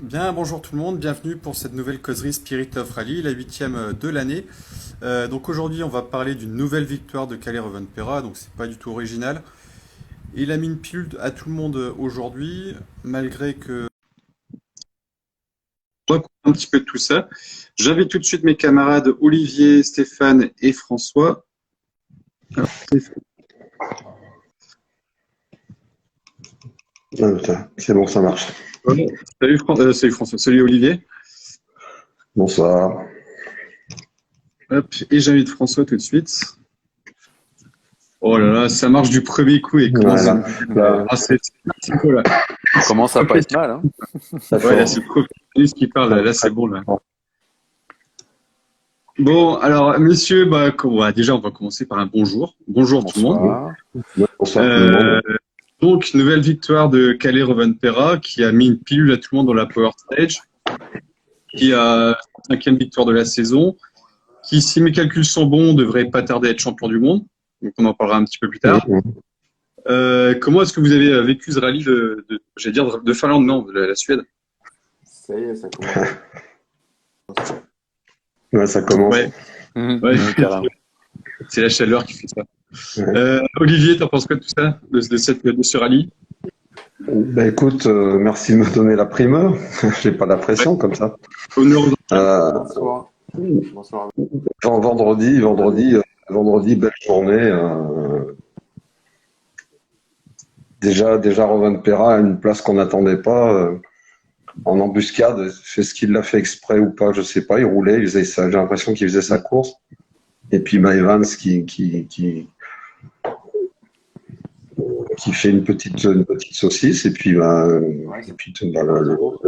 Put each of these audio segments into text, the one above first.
Bien, bonjour tout le monde, bienvenue pour cette nouvelle causerie Spirit of Rally, la huitième de l'année. Donc aujourd'hui, on va parler d'une nouvelle victoire de Kalle Rovanperä, donc c'est pas du tout original. Il a mis une pilule à tout le monde aujourd'hui, malgré que... Recouper un petit peu de tout ça. J'invite tout de suite mes camarades Olivier, Stéphane et François. Alors, Stéphane. Ah, putain, c'est bon, ça marche. Salut François, salut Olivier. Bonsoir. Hop, et j'invite François tout de suite. Oh là là, ça marche du premier coup et comment ça... Là, Ah, c'est cool là. Commence à pas être mal, hein. Ouais, là, c'est le professionnaliste qui parle, là, c'est bon là. Bon, alors messieurs, déjà on va commencer par un bonjour. Bonjour tout le monde. Bonsoir. bonsoir tout le monde. Donc, nouvelle victoire de Kalle Rovanperä qui a mis une pilule à tout le monde dans la Power Stage, qui a cinquième victoire de la saison, qui, si mes calculs sont bons, devrait pas tarder à être champion du monde. Donc, on en parlera un petit peu plus tard. Comment est-ce que vous avez vécu ce rallye j'allais dire de Finlande, non, de la Suède? Ça y est, ça commence. Ouais, ça commence. Ouais, ouais, Carrément. c'est la chaleur qui fait ça. Ouais. Olivier, t'en penses quoi de tout ça, de ce rallye? Ben écoute, merci de me donner la primeur. J'ai pas la pression comme ça. Honneur aux Bonsoir. Bonsoir. Vendredi, belle journée. Déjà Rovanperä a une place qu'on n'attendait pas. En embuscade, est-ce qu'il l'a fait exprès ou pas, je sais pas. Il roulait, j'ai l'impression qu'il faisait sa course. Et puis Evans qui fait une petite saucisse, et puis, le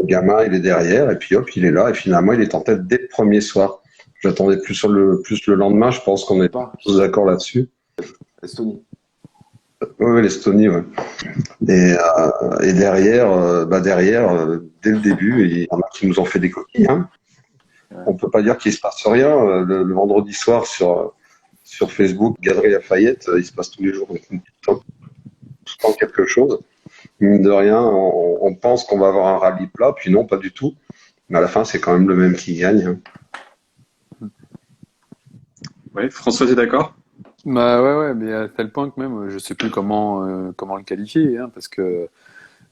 gamin, il est derrière, et puis hop, il est là, et finalement, il est en tête dès le premier soir. J'attendais plus le lendemain, je pense qu'on est tous d'accord là-dessus. Estonie. Oui, l'Estonie, ouais. Et derrière, dès le début, il y en a qui nous ont fait des coquilles, hein. On peut pas dire qu'il se passe rien. Le vendredi soir, sur Facebook, Galerie Lafayette, il se passe tous les jours tout le temps quelque chose. Mine de rien, on pense qu'on va avoir un rallye plat, puis non, pas du tout. Mais à la fin, c'est quand même le même qui gagne, hein. Ouais, François, t'es d'accord? Bah ouais, mais à tel point que même, je sais plus comment le qualifier, hein, parce que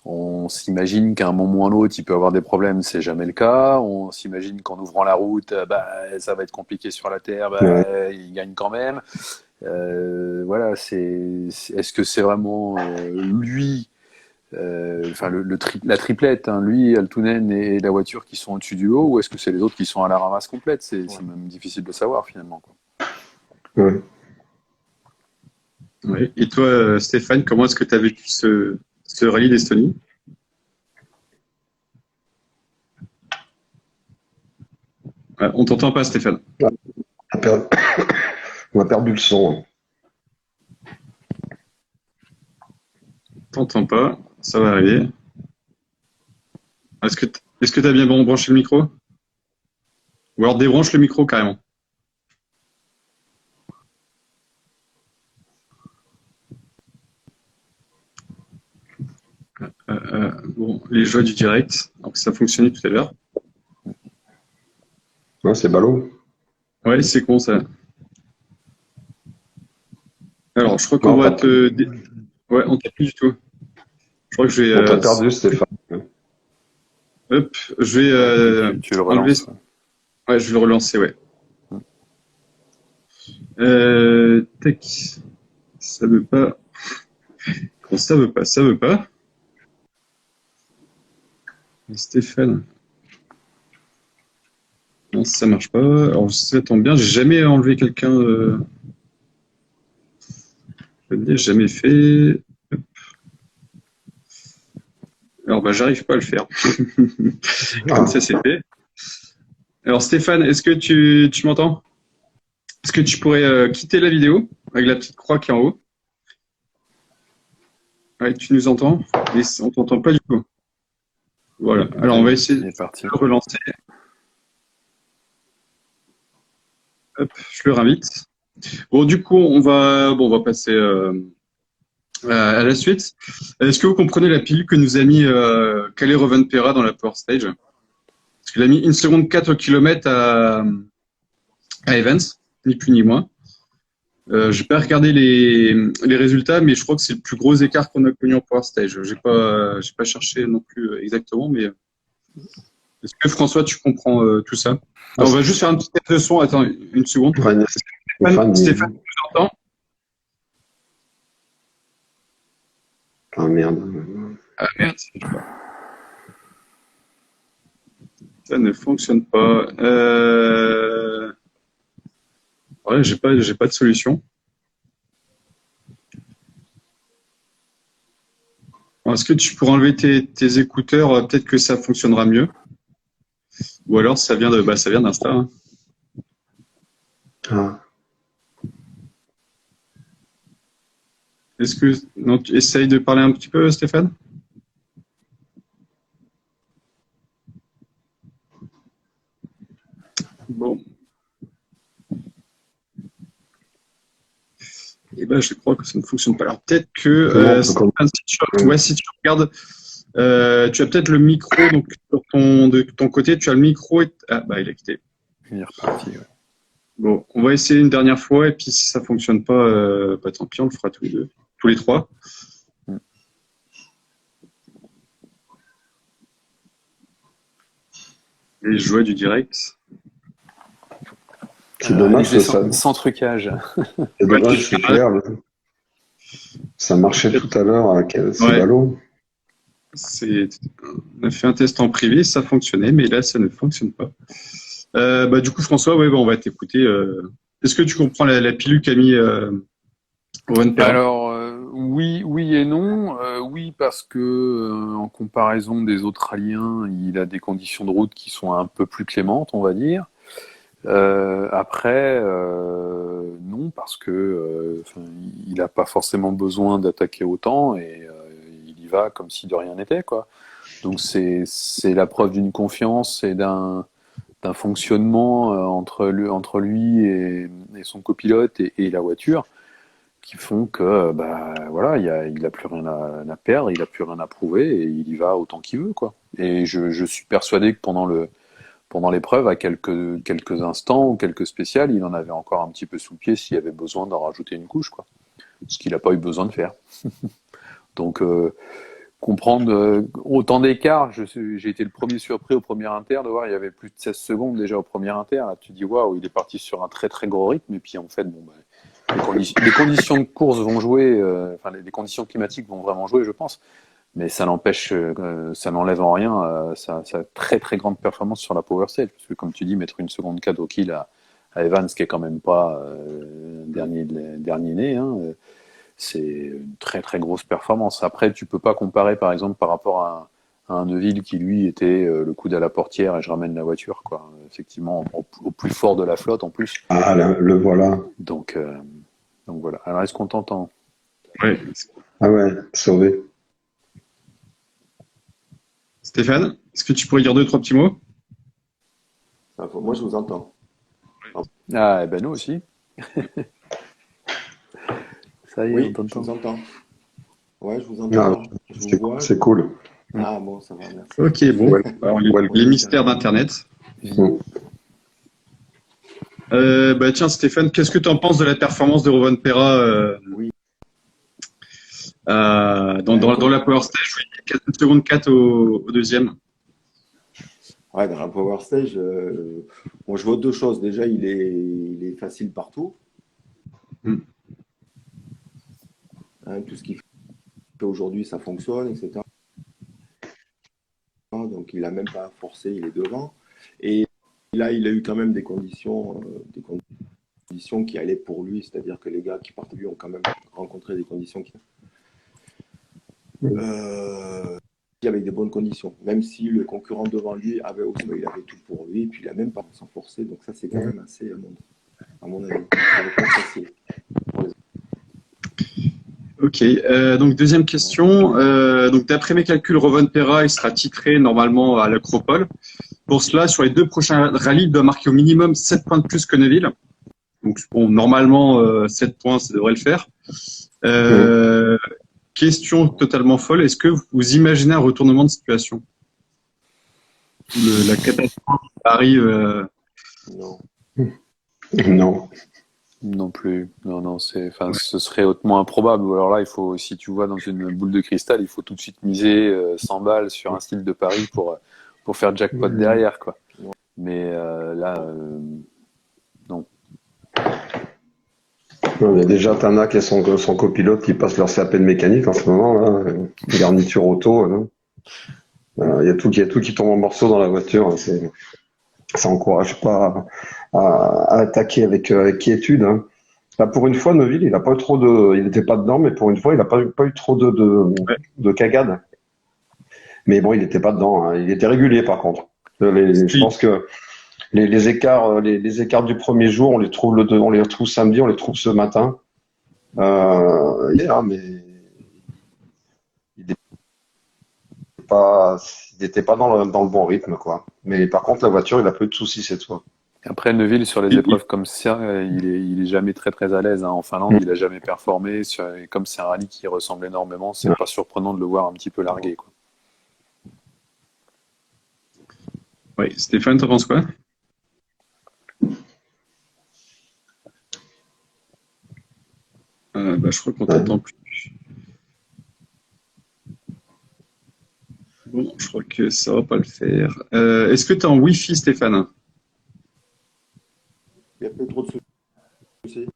on s'imagine qu'à un moment ou un autre, il peut avoir des problèmes, c'est jamais le cas. On s'imagine qu'en ouvrant la route, ça va être compliqué sur la terre, Ouais. il gagne quand même. Voilà, est-ce que c'est vraiment lui, enfin la triplette, hein, lui, Altunen et la voiture qui sont au-dessus du lot, ou est-ce que c'est les autres qui sont à la ramasse complète? C'est même difficile de savoir finalement, quoi. Ouais. Ouais. Et toi, Stéphane, comment est-ce que tu as vécu ce rallye d'Estonie? On t'entend pas, Stéphane. On a perdu, on a perdu le son. T'entends pas, ça va arriver. Est-ce que tu as bien branché le micro? Ou alors débranche le micro carrément. Bon, les joies du direct, donc ça fonctionnait tout à l'heure. Ouais, c'est ballot. Ouais, c'est con ça. Alors, je crois qu'on Non, va te... Ouais, on t'a plus du tout. Je crois que je vais... on t'a perdu, Stéphane. Hop, je vais Tu le enlever... relances. Ouais, je vais le relancer, ouais. Tac. Ça veut pas... Bon, ça veut pas, ça veut pas. Et Stéphane... Non, ça marche pas. Alors, ça tombe bien, j'ai jamais enlevé quelqu'un... Je l'ai jamais fait. Hop. Alors, j'arrive pas à le faire. Comme ça, c'est fait. Alors, Stéphane, est-ce que tu m'entends? Est-ce que tu pourrais quitter la vidéo avec la petite croix qui est en haut? Ouais, tu nous entends? Mais on t'entend pas du tout. Voilà. Alors, on va essayer Il de est parti. le relancer. Hop, je le réinvite. Bon, du coup, on va passer à la suite. Est-ce que vous comprenez la pilule que nous a mis Kalle Rovanperä dans la Power Stage? Parce qu'il a mis 1 seconde 4 au kilomètre à Evans, ni plus ni moins. J'ai pas regardé les résultats, mais je crois que c'est le plus gros écart qu'on a connu en Power Stage. J'ai pas cherché non plus exactement, mais est-ce que François, tu comprends tout ça? Alors, on va juste faire un petit test de son. Attends une seconde. Stéphane, tu nous entends? Ah merde. Ah merde. Ça ne fonctionne pas. Ouais, j'ai pas de solution. Alors, est-ce que tu pourrais enlever tes écouteurs? Peut-être que ça fonctionnera mieux. Ou alors ça vient d'Insta. Hein. Ah. Est-ce que non, tu essayes de parler un petit peu, Stéphane? Bon. Eh ben, je crois que ça ne fonctionne pas. Alors peut-être que Stéphane, si tu regardes, tu as peut-être le micro, donc de ton côté, tu as le micro. Ah bah il a quitté. Il est reparti. Ouais. Bon, on va essayer une dernière fois et puis si ça fonctionne pas, bah, tant pis, on le fera tous les trois. Les joies du direct. C'est dommage que ça. Sans trucage. C'est dommage, c'est clair. Ça marchait tout à l'heure avec ces ballons. On a fait un test en privé, ça fonctionnait, mais là, ça ne fonctionne pas. Bah, du coup, François, on va t'écouter. Est-ce que tu comprends la pilule qu'a mis Owen Perra? Alors, oui et non. Oui, parce que en comparaison des autres rallyens, il a des conditions de route qui sont un peu plus clémentes, on va dire. Après, non, parce que il n'a pas forcément besoin d'attaquer autant et il y va comme si de rien n'était, quoi. Donc c'est la preuve d'une confiance et d'un fonctionnement entre lui et son copilote et la voiture qui font que voilà, il a plus rien à perdre, il a plus rien à prouver et il y va autant qu'il veut, quoi. Et je suis persuadé que pendant l'épreuve, à quelques instants ou quelques spéciales, il en avait encore un petit peu sous le pied s'il y avait besoin d'en rajouter une couche, quoi. Ce qu'il n'a pas eu besoin de faire. Donc, comprendre autant d'écart, j'ai été le premier surpris au premier inter de voir il y avait plus de 16 secondes déjà au premier inter. Là, tu dis waouh, il est parti sur un très très gros rythme et puis en fait, les conditions de course vont jouer, les conditions climatiques vont vraiment jouer, je pense. Mais ça n'empêche, ça n'enlève en rien sa très très grande performance sur la Power Stage. Parce que comme tu dis, mettre 1 seconde 4 au kill à Evans, qui est quand même pas dernier né, hein, c'est une très très grosse performance. Après, tu peux pas comparer par exemple par rapport à un Neuville qui lui était le coude à la portière et je ramène la voiture, quoi. Effectivement, au plus fort de la flotte en plus. Ah, le voilà. Donc voilà. Alors est-ce qu'on t'entend? Oui. Ah ouais, sauvé. Stéphane, est-ce que tu pourrais dire 2-3 petits mots? Moi, je vous entends. Ah, et ben nous aussi. Ça y est, Oui, on t'entend. je vous entends. Ouais, je vous entends. Je vous vois. C'est cool. Ah bon, ça va, merci. Ok, bon. Alors, les mystères d'Internet. Tiens, Stéphane, qu'est-ce que tu en penses de la performance de Rowan Perra Oui. dans la Power Stage? 4 secondes 4 au deuxième. Ouais, dans la Power Stage, je vois deux choses. Déjà, il est facile partout. Hein, tout ce qu'il fait aujourd'hui, ça fonctionne, etc. Donc, il n'a même pas forcé, il est devant. Et là, il a eu quand même des conditions qui allaient pour lui, c'est-à-dire que les gars qui partent de lui ont quand même rencontré des conditions qui... avec des bonnes conditions, même si le concurrent devant lui avait aussi, il avait tout pour lui, puis il a même pas sans forcer, donc ça c'est quand même assez, à mon avis, facile. Ok, donc deuxième question. Donc d'après mes calculs, Rowan Perra il sera titré normalement à l'Acropole. Pour cela, sur les 2 prochains rallyes, il doit marquer au minimum 7 points de plus que Neuville. Donc bon, normalement 7 points, ça devrait le faire. Question totalement folle, est-ce que vous imaginez un retournement de situation? La catastrophe arrive. Non. Non. Non plus. Non, ce serait hautement improbable. Ou alors là, si tu vois dans une boule de cristal, il faut tout de suite miser 100 balles sur un style de pari pour faire jackpot derrière, quoi. Mais là, non. Il y a déjà Tana qui est son copilote qui passe leur CAP de mécanique en ce moment, là. Garniture auto, là. Il y a tout qui tombe en morceaux dans la voiture. Ça encourage pas à attaquer avec quiétude, hein. Là, pour une fois, Neuville, il n'était pas dedans, mais pour une fois, il n'a pas eu trop de cagades. Mais bon, il n'était pas dedans, hein. Il était régulier, par contre. Je pense que les écarts du premier jour, on les retrouve samedi, on les trouve ce matin. Hier, mais il n'était pas dans le bon rythme, quoi. Mais par contre, la voiture, il a peu de soucis cette fois. Après, Neuville, sur les épreuves comme ça, il est jamais très très à l'aise, hein. En Finlande, il a jamais performé. Et comme c'est un rallye qui ressemble énormément, c'est pas surprenant de le voir un petit peu largué, quoi. Oui, Stéphane, t'en penses quoi? Je crois qu'on t'entend plus. Bon, je crois que ça va pas le faire. Est-ce que tu es en Wi-Fi, Stéphane? Il n'y a plus trop de soucis.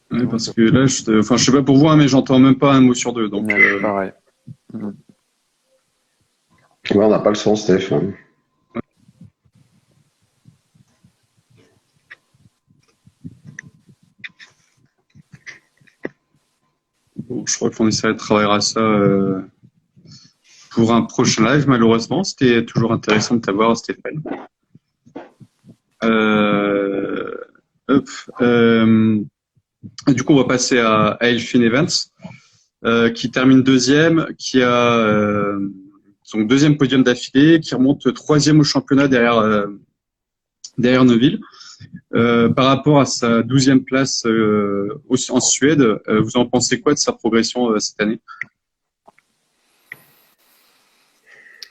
Ouais, parce que là, je sais pas pour vous, hein, mais j'entends même pas un mot sur deux. Donc, pareil. Ouais, on n'a pas le son, Stéphane. Bon, je crois qu'on essaiera de travailler à ça pour un prochain live, malheureusement. C'était toujours intéressant de t'avoir, Stéphane. Hop. Du coup, on va passer à Elfyn Evans, qui termine deuxième, qui a son deuxième podium d'affilée, qui remonte troisième au championnat derrière Neuville. Par rapport à sa 12e place en Suède, vous en pensez quoi de sa progression cette année?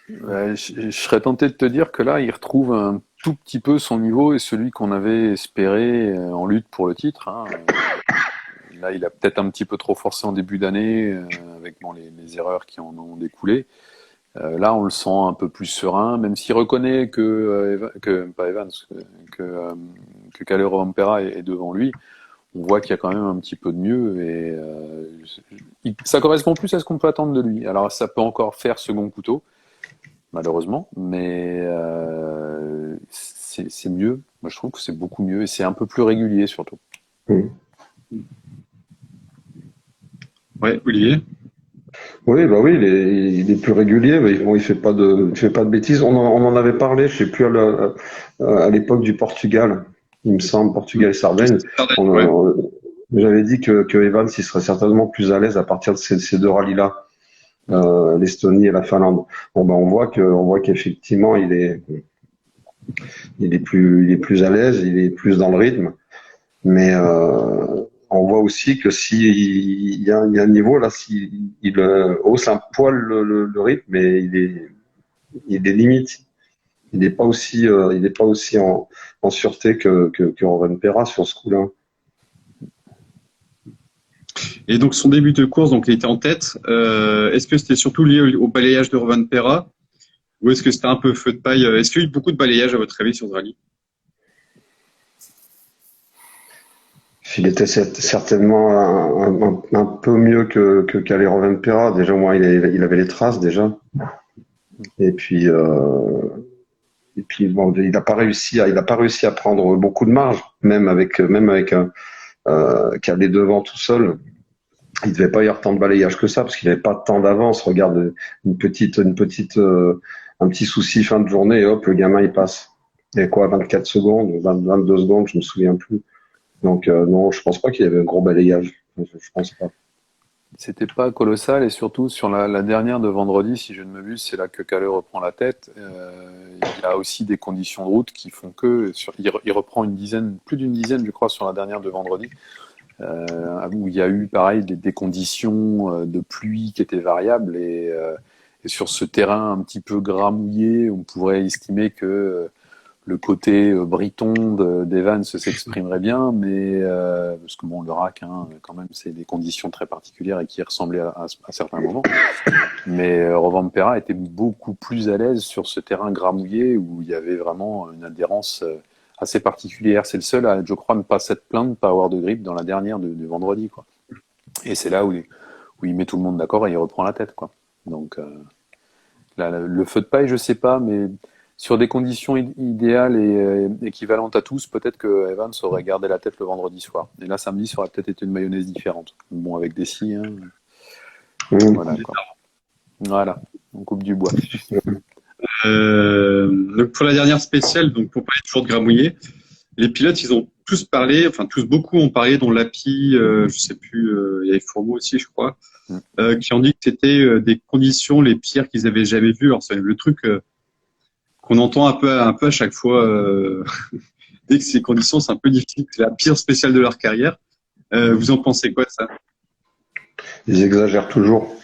Je serais tenté de te dire que là, il retrouve un tout petit peu son niveau et celui qu'on avait espéré en lutte pour le titre, hein. Là, il a peut-être un petit peu trop forcé en début d'année avec les erreurs qui en ont découlé. Là, on le sent un peu plus serein, même s'il reconnaît que Kalle Rovanperä est devant lui. On voit qu'il y a quand même un petit peu de mieux et ça correspond plus à ce qu'on peut attendre de lui. Alors, ça peut encore faire second couteau, malheureusement, mais c'est mieux. Moi, je trouve que c'est beaucoup mieux et c'est un peu plus régulier surtout. Ouais, Olivier? Oui, bah oui, il est plus régulier, mais bon, il fait pas de bêtises. On en avait parlé, je sais plus à l'époque du Portugal, il me semble, Portugal et Sardaigne. J'avais dit que Evans, il serait certainement plus à l'aise à partir de ces deux rallyes-là, l'Estonie et la Finlande. Bon, ben, on voit qu'effectivement, il est plus à l'aise, il est plus dans le rythme, mais on voit aussi que s'il y a un niveau là, s'il hausse un poil le rythme, mais il est limite. Il n'est pas aussi en sûreté que Rovanperä sur ce coup-là. Et donc son début de course, donc il était en tête. Est-ce que c'était surtout lié au balayage de Rovanperä ou est-ce que c'était un peu feu de paille? Est-ce qu'il y a eu beaucoup de balayage à votre avis sur ce rallye? Il était certainement un peu mieux que Kalle Rovanperä. Déjà, au moins, il avait les traces déjà. Et puis bon, il n'a pas réussi à prendre beaucoup de marge, même avec Kalle devant tout seul. Il devait pas y avoir tant de balayage que ça parce qu'il n'avait pas tant d'avance. Regarde, un petit souci fin de journée et hop, le gamin il passe. Il y a quoi, 24 secondes, 22 secondes, je me souviens plus. Donc non, je pense pas qu'il y avait un gros balayage. Je pense pas. C'était pas colossal et surtout sur la dernière de vendredi, si je ne m'abuse, c'est là que Kalle reprend la tête. Il y a aussi des conditions de route qui font il reprend plus d'une dizaine, je crois, sur la dernière de vendredi, où il y a eu pareil des conditions de pluie qui étaient variables Et sur ce terrain un petit peu gramouillé, on pourrait estimer que le côté briton d'Evans s'exprimerait bien, mais parce que bon, le rack, hein, quand même, c'est des conditions très particulières et qui ressemblaient à certains moments. Mais Rovanperä était beaucoup plus à l'aise sur ce terrain gramouillé où il y avait vraiment une adhérence assez particulière. C'est le seul à, je crois, ne pas s'être plaint de ne pas avoir de grip dans la dernière du vendredi, quoi. Et c'est là où il met tout le monde d'accord et il reprend la tête, quoi. Donc là, le feu de paille, je sais pas, mais sur des conditions idéales et équivalentes à tous, peut-être que Evans aurait gardé la tête le vendredi soir. Et là, samedi, ça aurait peut-être été une mayonnaise différente. Bon, avec des scies, hein. Voilà, quoi. Voilà, on coupe du bois. Donc pour la dernière spéciale, donc pour parler toujours de Gramouillet, les pilotes, ils ont tous parlé, enfin tous, beaucoup ont parlé, dont Lapi, je sais plus, il y avait Fourmeau aussi, je crois, qui ont dit que c'était des conditions les pires qu'ils avaient jamais vues. Alors c'est le truc qu'on entend un peu à chaque fois, dès que ces conditions, c'est un peu difficile, c'est la pire spéciale de leur carrière. Vous en pensez quoi de ça? Ils exagèrent toujours.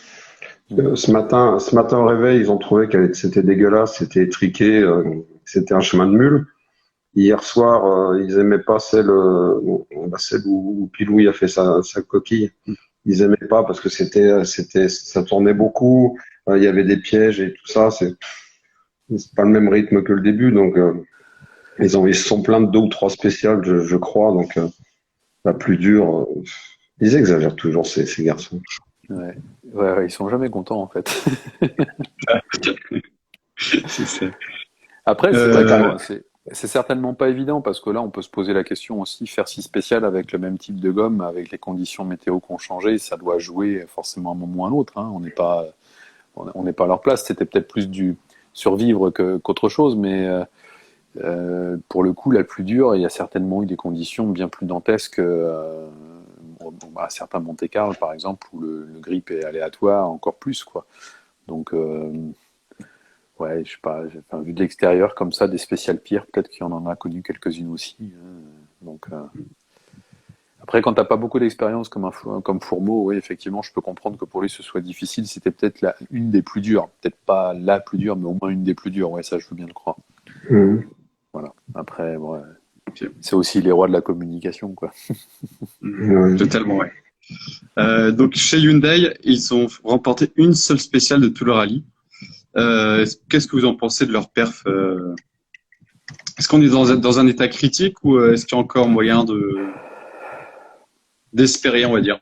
Ce matin au réveil, ils ont trouvé que c'était dégueulasse, c'était étriqué, c'était un chemin de mule. Hier soir, ils aimaient pas celle où Pilouille a fait sa coquille. Ils aimaient pas parce que ça tournait beaucoup, il y avait des pièges et tout ça. C'est pas le même rythme que le début, donc ils se sont plaints de 2 ou 3 spéciales, je crois. Donc la plus dure, ils exagèrent toujours ces garçons. Ouais, ils sont jamais contents en fait. C'est ça. Après, c'est vrai que c'est certainement pas évident parce que là, on peut se poser la question aussi, faire si spécial avec le même type de gomme, avec les conditions météo qui ont changé, ça doit jouer forcément à un moment ou à un autre, hein. On n'est pas à leur place. C'était peut-être plus du survivre qu'autre chose, mais pour le coup, la plus dure, il y a certainement eu des conditions bien plus dantesques. À certains Monte-Carlo, par exemple, où le grip est aléatoire encore plus, quoi. Donc, ouais, je sais pas, vu de l'extérieur comme ça, des spéciales pires, peut-être qu'il y en a connu quelques-unes aussi. Donc, après, quand t'as pas beaucoup d'expérience comme Fourmeau, oui, effectivement, je peux comprendre que pour lui ce soit difficile. C'était peut-être une des plus dures, peut-être pas la plus dure, mais au moins une des plus dures. Ouais, ça, je veux bien le croire. Voilà. Après, ouais, c'est aussi les rois de la communication, quoi. Totalement, ouais. Donc chez Hyundai, ils ont remporté une seule spéciale de tout le rallye. Qu'est-ce que vous en pensez de leur perf? Est-ce qu'on est dans un état critique ou est-ce qu'il y a encore moyen d'espérer, on va dire?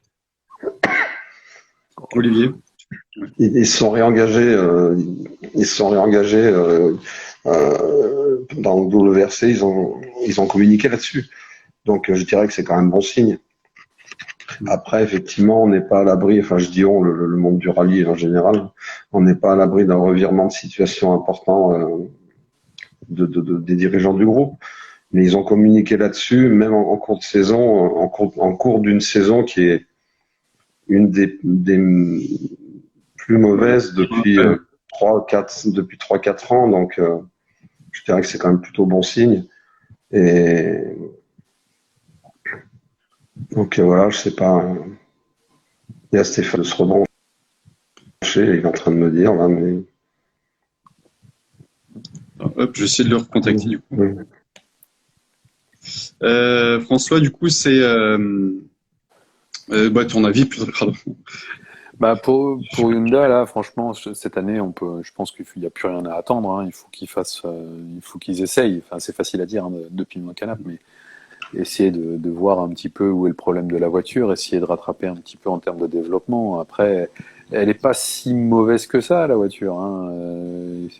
Olivier? Ils se sont réengagés. Dans le WRC, ils ont communiqué là-dessus. Donc je dirais que c'est quand même bon signe. Après, effectivement, on n'est pas à l'abri, enfin je dis le monde du rallye en général, on n'est pas à l'abri d'un revirement de situation important des dirigeants du groupe. Mais ils ont communiqué là-dessus, même en cours de saison, en cours d'une saison qui est une des plus mauvaises depuis 3-4 ans. Donc je dirais que c'est quand même plutôt bon signe. Et donc voilà, je sais pas. Il y a Stéphane de se rebrancher, il est en train de me dire là, mais. Hop, je vais essayer de le recontacter du coup. François, du coup, c'est ton avis, pardon. Bah pour Hyundai là, franchement, cette année, je pense qu'il n'y a plus rien à attendre, hein. Il faut qu'ils essayent. Enfin, c'est facile à dire, hein, depuis mon canapé, mais essayer de voir un petit peu où est le problème de la voiture, essayer de rattraper un petit peu en termes de développement. Après, elle n'est pas si mauvaise que ça, la voiture, hein.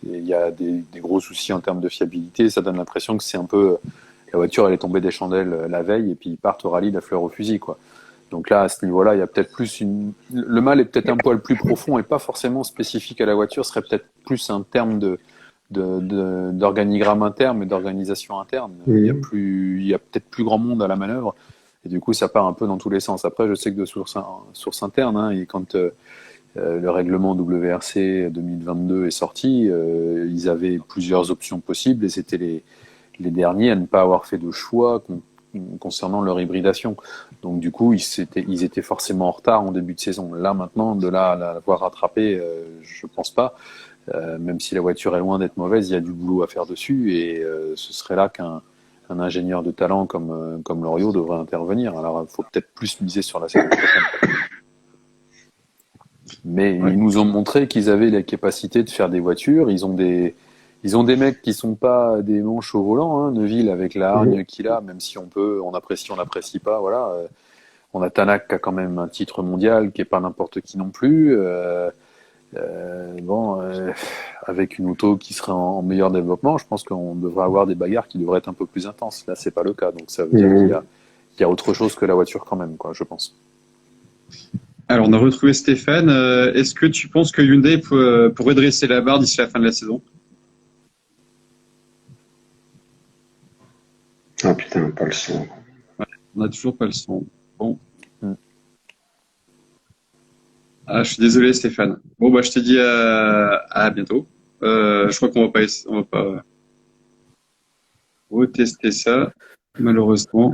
Il y a des gros soucis en termes de fiabilité. Ça donne l'impression que c'est un peu la voiture, elle est tombée des chandelles la veille et puis ils partent au rallye la fleur au fusil, quoi. Donc là, à ce niveau-là, il y a peut-être plus le mal est peut-être un poil plus profond et pas forcément spécifique à la voiture, ce serait peut-être plus un terme d'organigramme interne et d'organisation interne. Il y a peut-être plus grand monde à la manœuvre et du coup, ça part un peu dans tous les sens. Après, je sais que de source interne, hein, et quand le règlement WRC 2022 est sorti, ils avaient plusieurs options possibles et c'était les derniers à ne pas avoir fait de choix concernant leur hybridation. Donc du coup, ils étaient forcément en retard en début de saison. Là maintenant, de là à l'avoir rattrapé, je pense pas. Même si la voiture est loin d'être mauvaise, il y a du boulot à faire dessus et ce serait là qu'un ingénieur de talent comme Loriot devrait intervenir. Alors il faut peut-être plus miser sur la saison prochaine. Mais Ouais. ils nous ont montré qu'ils avaient la capacité de faire des voitures. Ils ont des mecs qui sont pas des manches au volant. Hein. Neuville avec la hargne qu'il a, même si on n'apprécie pas. Voilà. On a Tanak qui a quand même un titre mondial, qui est pas n'importe qui non plus. Avec une auto qui serait en meilleur développement, je pense qu'on devrait avoir des bagarres qui devraient être un peu plus intenses. Là, c'est pas le cas, donc ça veut dire qu'il y a autre chose que la voiture quand même, quoi, je pense. Alors, on a retrouvé Stéphane. Est-ce que tu penses que Hyundai peut redresser la barre d'ici la fin de la saison? Ah putain, pas le son. On n'a toujours pas le son. Bon. Mm. Ah, je suis désolé, Stéphane. Bon, bah, je te dis à bientôt. Je crois qu'on va pas retester ça, malheureusement.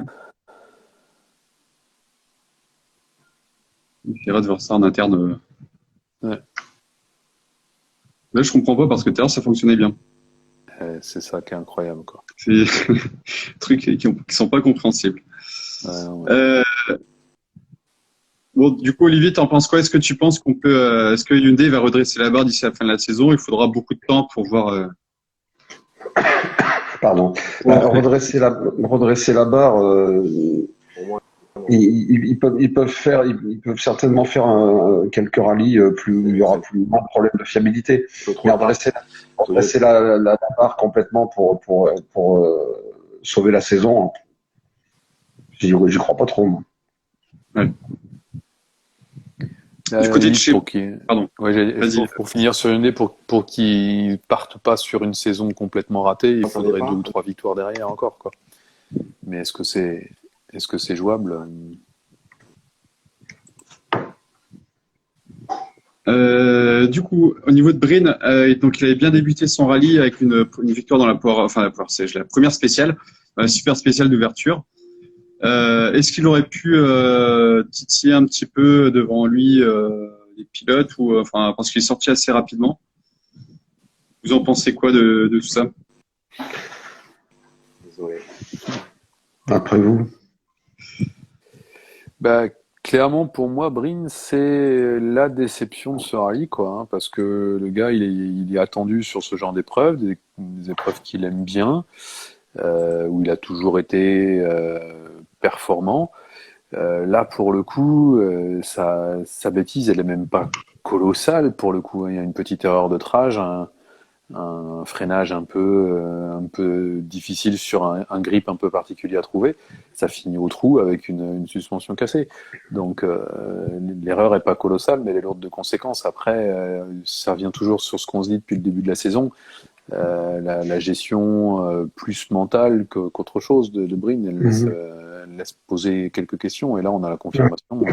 Il faudra de voir ça en interne. Ouais. Là, je comprends pas parce que tout à l'heure, ça fonctionnait bien. C'est ça qui est incroyable, quoi. C'est des trucs qui sont pas compréhensibles. Ouais. Bon, du coup, Olivier, t'en penses quoi? Est-ce que tu penses est-ce que Hyundai va redresser la barre d'ici la fin de la saison? Il faudra beaucoup de temps pour voir. Pardon. Ouais. Redresser la barre. Pour moi, Ils peuvent certainement faire quelques rallyes où il y aura plus moins de problèmes de fiabilité. Mais redresser la barre complètement pour sauver la saison, j'y crois pas trop. Moi. Ouais. Du côté de chez... Pardon. Ouais, pour finir sur Hyundai, pour qu'ils partent pas sur une saison complètement ratée, il faudrait 2 ou 3 victoires derrière encore, quoi. Mais est-ce que c'est jouable? Du coup, au niveau de Brin, donc il avait bien débuté son rallye avec une victoire dans la Power Stage, la première spéciale, super spéciale d'ouverture. Est-ce qu'il aurait pu titiller un petit peu devant lui les pilotes ou parce qu'il est sorti assez rapidement? Vous en pensez quoi de tout ça? désolé. Après vous. Bah, clairement, pour moi, Brin, c'est la déception de ce rallye, quoi, hein, parce que le gars, il est attendu sur ce genre d'épreuves, des épreuves qu'il aime bien, où il a toujours été performant. Là, pour le coup, sa bêtise, elle est même pas colossale, pour le coup. Il y a une petite erreur de trage, un freinage un peu difficile sur un grip un peu particulier à trouver. Ça finit au trou avec une suspension cassée. Donc, l'erreur est pas colossale, mais elle est lourde de conséquences. Après, ça revient toujours sur ce qu'on se dit depuis le début de la saison. La gestion plus mentale qu'autre chose de Brin, elle laisse poser quelques questions, et là on a la confirmation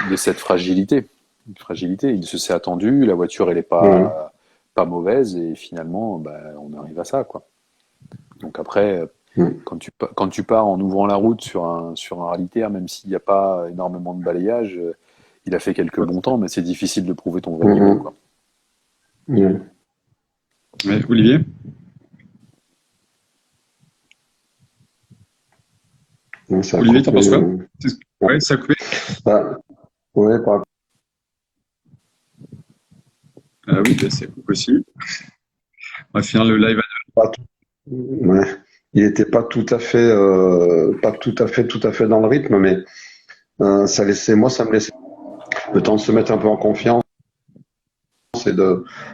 de cette fragilité. Il se s'est attendu, la voiture elle est pas mauvaise, et finalement on arrive à ça, quoi. Donc après, quand tu pars en ouvrant la route sur un rallye terre, même s'il n'y a pas énormément de balayage, il a fait quelques bons temps, mais c'est difficile de prouver ton vrai niveau, quoi. Ouais, Olivier? Non, Olivier, t'en penses quoi? Ouais, ça a coupé. Ouais, Oui, c'est possible. On va finir le live à 2. Ouais. Il n'était pas tout à fait dans le rythme, mais ça me laissait le temps de se mettre un peu en confiance et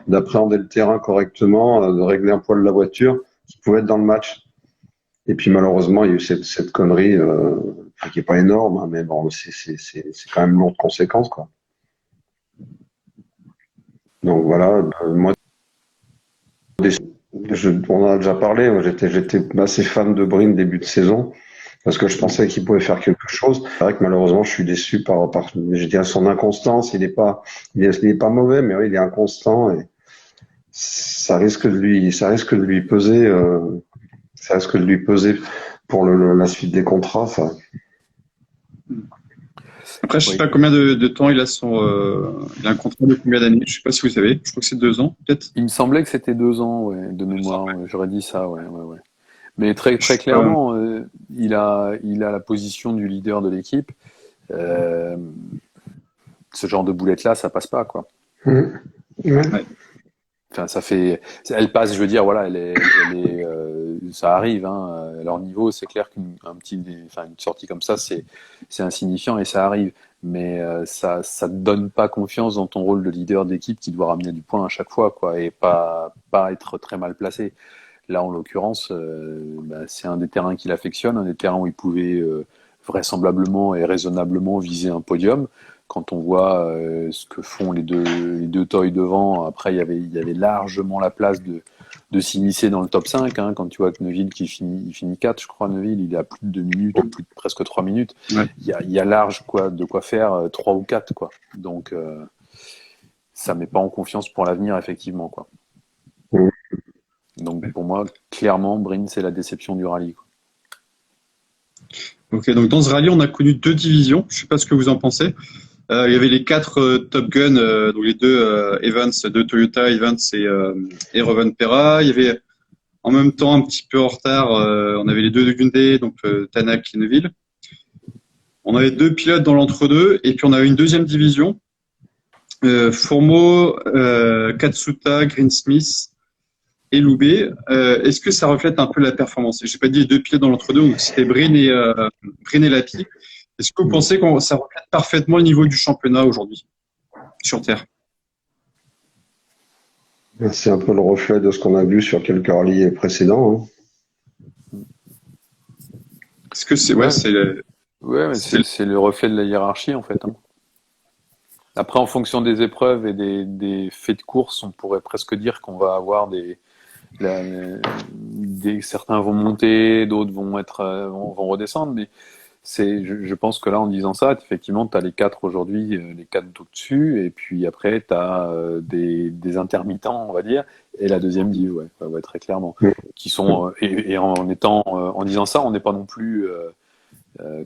d'appréhender le terrain correctement, de régler un poil la voiture, qui pouvait être dans le match. Et puis malheureusement, il y a eu cette connerie, qui est pas énorme, hein, mais bon, c'est quand même lourd de conséquences, quoi. Donc voilà, moi, on en a déjà parlé, moi, j'étais assez fan de Brin début de saison, parce que je pensais qu'il pouvait faire quelque chose. C'est vrai que malheureusement, je suis déçu je dirais, son inconstance. Il est pas mauvais, mais oui, il est inconstant, et ça risque de lui peser pour la suite des contrats, ça. Après, je sais Oui. pas combien de temps il a il a un contrat de combien d'années. Je sais pas si vous savez. Je crois que c'est 2 ans, peut-être. Il me semblait que c'était 2 ans, ouais, de mémoire. Ouais. J'aurais dit ça, ouais, ouais, ouais. Mais très, Je très sais pas. clairement, il a la position du leader de l'équipe. Euh, Ce genre de boulette-là, ça passe pas, quoi. Ouais. Enfin, elle passe, je veux dire, voilà, ça arrive, hein. À leur niveau, c'est clair une sortie comme ça, c'est insignifiant et ça arrive. Mais ça te donne pas confiance dans ton rôle de leader d'équipe qui doit ramener du point à chaque fois, quoi, et pas être très mal placé. Là, en l'occurrence, c'est un des terrains qu'il affectionne, un des terrains où il pouvait vraisemblablement et raisonnablement viser un podium. Quand on voit ce que font les deux toys devant, après il y avait largement la place de s'immiscer dans le top 5. Hein, quand tu vois que Neuville il finit 4, je crois, Neuville, il est à plus de 2 minutes, ou presque 3 minutes. Ouais. Il y a large de quoi faire 3 ou 4, quoi. Donc ça met pas en confiance pour l'avenir, effectivement, quoi. Donc pour moi, clairement, Breen, c'est la déception du rallye, quoi. Ok, donc dans ce rallye, on a connu 2 divisions. Je sais pas ce que vous en pensez. Il y avait les 4 Top Gun, donc les 2 Evans, 2 Toyota Evans et Rovanperä. Il y avait en même temps, un petit peu en retard, on avait les 2 de Hyundai, donc Tanak et Neuville. On avait 2 pilotes dans l'entre-deux, et puis on avait une deuxième division. Fourmeau, Katsuta, Greensmith et Loubet. Est-ce que ça reflète un peu la performance? J'ai pas dit les 2 pilotes dans l'entre-deux, donc c'était Breen et Lapie. Est-ce que vous pensez que ça reflète parfaitement le niveau du championnat aujourd'hui sur Terre? C'est un peu le reflet de ce qu'on a vu sur quelques rallyes précédents. Hein. Est-ce que c'est Ouais, c'est mais c'est le reflet de la hiérarchie, en fait, hein. Après, en fonction des épreuves et des faits de course, on pourrait presque dire qu'on va avoir certains vont monter, d'autres vont redescendre, mais je pense que là, en disant ça, effectivement, tu as les 4 aujourd'hui, les 4 d'au-dessus, et puis après, tu as des intermittents, on va dire, et la deuxième div, ouais, très clairement, qui sont, et en disant ça, on n'est pas non plus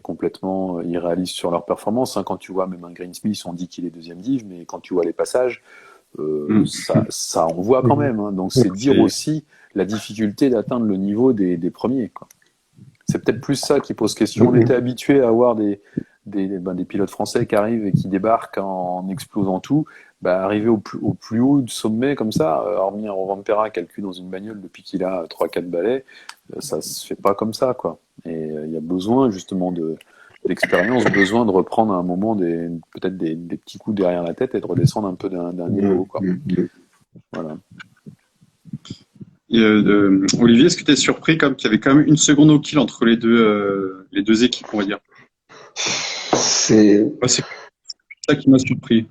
complètement irréaliste sur leur performance, hein. Quand tu vois même un Greensmith, on dit qu'il est deuxième div, mais quand tu vois les passages, ça on voit quand même, hein. Donc c'est dire aussi la difficulté d'atteindre le niveau des premiers, quoi. C'est peut-être plus ça qui pose question. On était habitué à avoir des pilotes français qui arrivent et qui débarquent en explosant tout. Arriver au plus haut du sommet comme ça, hormis un Rovanperä qui a le cul dans une bagnole depuis qu'il a 3-4 balais, ça se fait pas comme ça, quoi. Et il y a besoin justement d'expérience, besoin de reprendre à un moment peut-être des petits coups derrière la tête et de redescendre un peu d'un niveau, quoi. Voilà. Et, Olivier, est-ce que tu es surpris qu'il y avait quand même 1 seconde au kill entre les deux équipes, on va dire? C'est ça qui m'a surpris.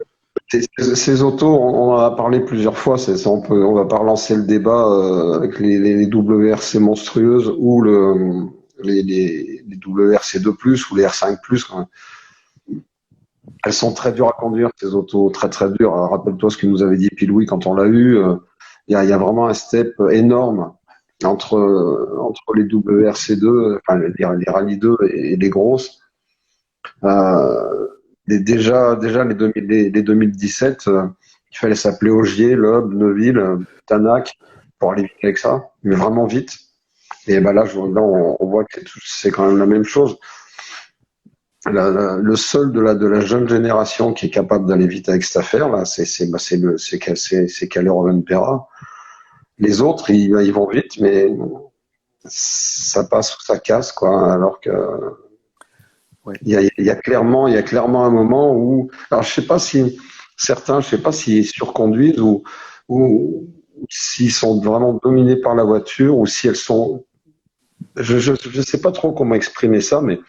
Ces autos, on en a parlé plusieurs fois. On va pas relancer le débat avec les WRC monstrueuses ou les WRC2+, ou les R5+. Elles sont très dures à conduire, ces autos, très très dures. Rappelle-toi ce que nous avait dit Pilouis quand on l'a eu. Il y a vraiment un step énorme entre les WRC2, enfin les Rallye 2 et les grosses. Déjà les 2017, il fallait s'appeler Ogier, Loeb, Neuville, Tanak pour aller vite avec ça, mais vraiment vite. Et là, on voit que c'est quand même la même chose. Le seul de la jeune génération qui est capable d'aller vite avec cette affaire là, c'est Kalle Rovanperä. Les autres, ils vont vite, mais ça passe ou ça casse, quoi. Alors que il y a clairement un moment où, alors je sais pas s'ils surconduisent ou s'ils sont vraiment dominés par la voiture ou si elles sont, je sais pas trop comment exprimer ça, mais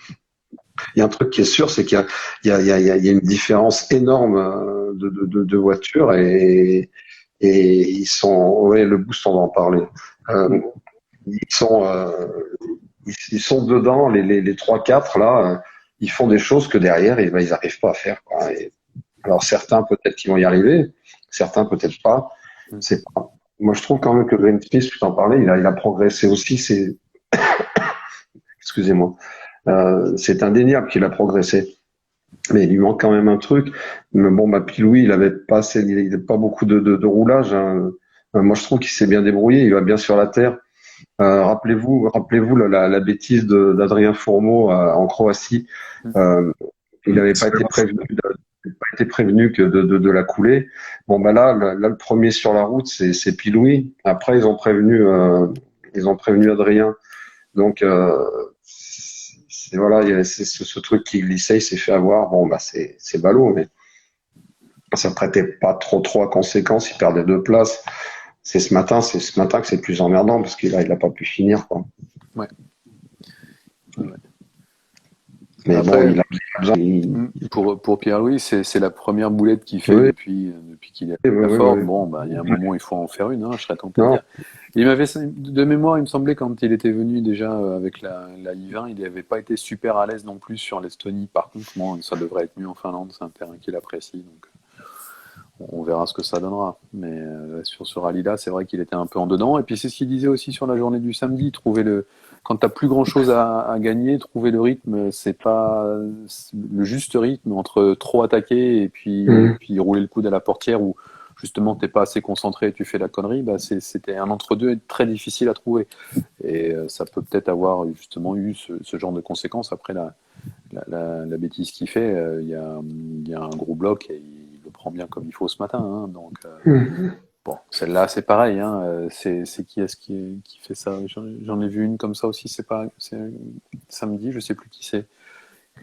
il y a un truc qui est sûr, c'est qu'il y a une différence énorme de voitures et ils sont, le boost, on va en parler. Ils sont dedans, les 3-4 là, ils font des choses que derrière, ils n'arrivent pas à faire, quoi. Alors certains peut-être qu'ils vont y arriver, certains peut-être pas. Moi je trouve quand même que Greensmith, tu t'en parlais, il a progressé aussi. excusez-moi. C'est indéniable qu'il a progressé. Mais il lui manque quand même un truc. Mais bon, Pilouis, il avait pas beaucoup de roulage, hein. Moi, je trouve qu'il s'est bien débrouillé. Il va bien sur la terre. Rappelez-vous la bêtise d'Adrien Fourmeau en Croatie. Il n'avait pas été prévenu que de la couler. Bon, là, le premier sur la route, c'est Pilouis. Après, ils ont prévenu Adrien. Donc, voilà, il y a ce truc qui glissait, il s'est fait avoir. Bon, c'est ballot, mais ça ne prêtait pas trop à conséquence. Il perdait 2 places. C'est ce matin que c'est plus emmerdant parce qu'il a pas pu finir, quoi. Ouais. Mais après, bon, il a besoin. pour Pierre-Louis, c'est la première boulette qu'il fait Oui. depuis qu'il est Oui, à oui, fort. oui. Bon, il y a un moment où il faut en faire une, je serais tenté de Non. dire. Il m'avait, de mémoire, il me semblait quand il était venu déjà avec la I20, il n'avait pas été super à l'aise non plus sur l'Estonie. Par contre, bon, ça devrait être mieux en Finlande, c'est un terrain qu'il apprécie, donc on verra ce que ça donnera. Mais sur ce rallye-là, c'est vrai qu'il était un peu en dedans. Et puis c'est ce qu'il disait aussi sur la journée du samedi, quand t'as plus grand chose à gagner, trouver le rythme, c'est pas le juste rythme entre trop attaquer et puis rouler le coude à la portière où justement t'es pas assez concentré et tu fais la connerie, c'était un entre-deux très difficile à trouver. Et ça peut peut-être avoir justement eu ce genre de conséquences. Après la bêtise qu'il fait, il y a un gros bloc et il le prend bien comme il faut ce matin. Hein, donc bon, celle-là, c'est pareil. Hein, c'est qui est-ce qui fait ça? J'en ai vu une comme ça aussi. C'est samedi, je sais plus qui c'est.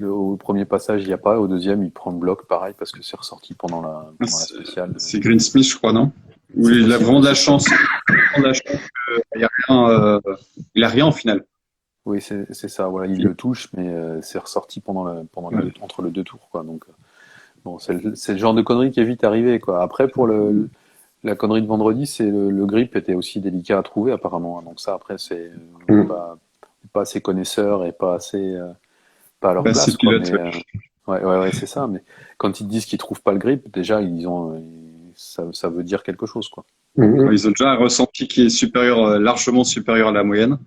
Au premier passage, il n'y a pas. Au deuxième, il prend le bloc, pareil, parce que c'est ressorti pendant la spéciale. C'est Greensmith, je crois, non? Où il a vraiment de la chance. Il a rien en finale. Oui, c'est ça. Voilà, il le touche, mais c'est ressorti entre les 2 tours, quoi. Donc bon, c'est le genre de connerie qui est vite arrivé, quoi. Après, pour la connerie de vendredi, c'est le grip était aussi délicat à trouver apparemment. Donc ça, après, c'est pas assez connaisseur et pas assez pas à leur place, quoi. Ouais, c'est ça. Mais quand ils te disent qu'ils trouvent pas le grip, déjà ça veut dire quelque chose, quoi. Ils ont déjà un ressenti qui est supérieur, largement supérieur à la moyenne.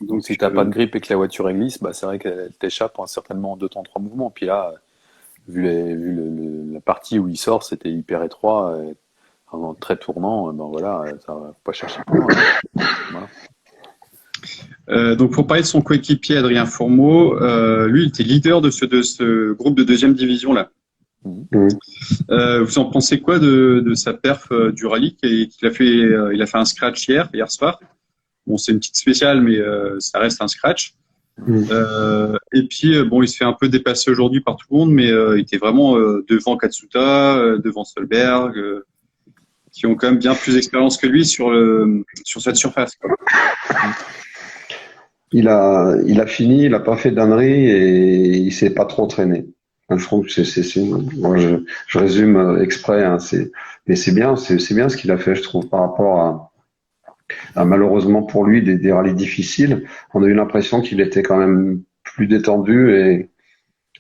Donc si t'as pas de grip et que la voiture elle glisse, c'est vrai qu'elle t'échappe certainement en 2 temps 3 mouvements. Puis là, vu la partie où il sort, c'était hyper étroit, très tournant. Voilà, ça va pas chercher plus loin. Voilà. Donc pour parler de son coéquipier Adrien Fourmeau, lui il était leader de ce groupe de 2e division là. Vous en pensez quoi de sa perf du rallye qu'il a fait? Il a fait un scratch hier soir. Bon, c'est une petite spéciale, mais ça reste un scratch. Et puis il se fait un peu dépasser aujourd'hui par tout le monde, mais il était vraiment devant Katsuta, devant Solberg, qui ont quand même bien plus d'expérience que lui sur cette surface, quoi. Il a fini, il a pas fait d'ânerie et il s'est pas trop traîné. Je trouve que moi, je résume exprès, hein, mais c'est bien ce qu'il a fait, je trouve, par rapport à malheureusement pour lui des rallyes difficiles. On a eu l'impression qu'il était quand même plus détendu et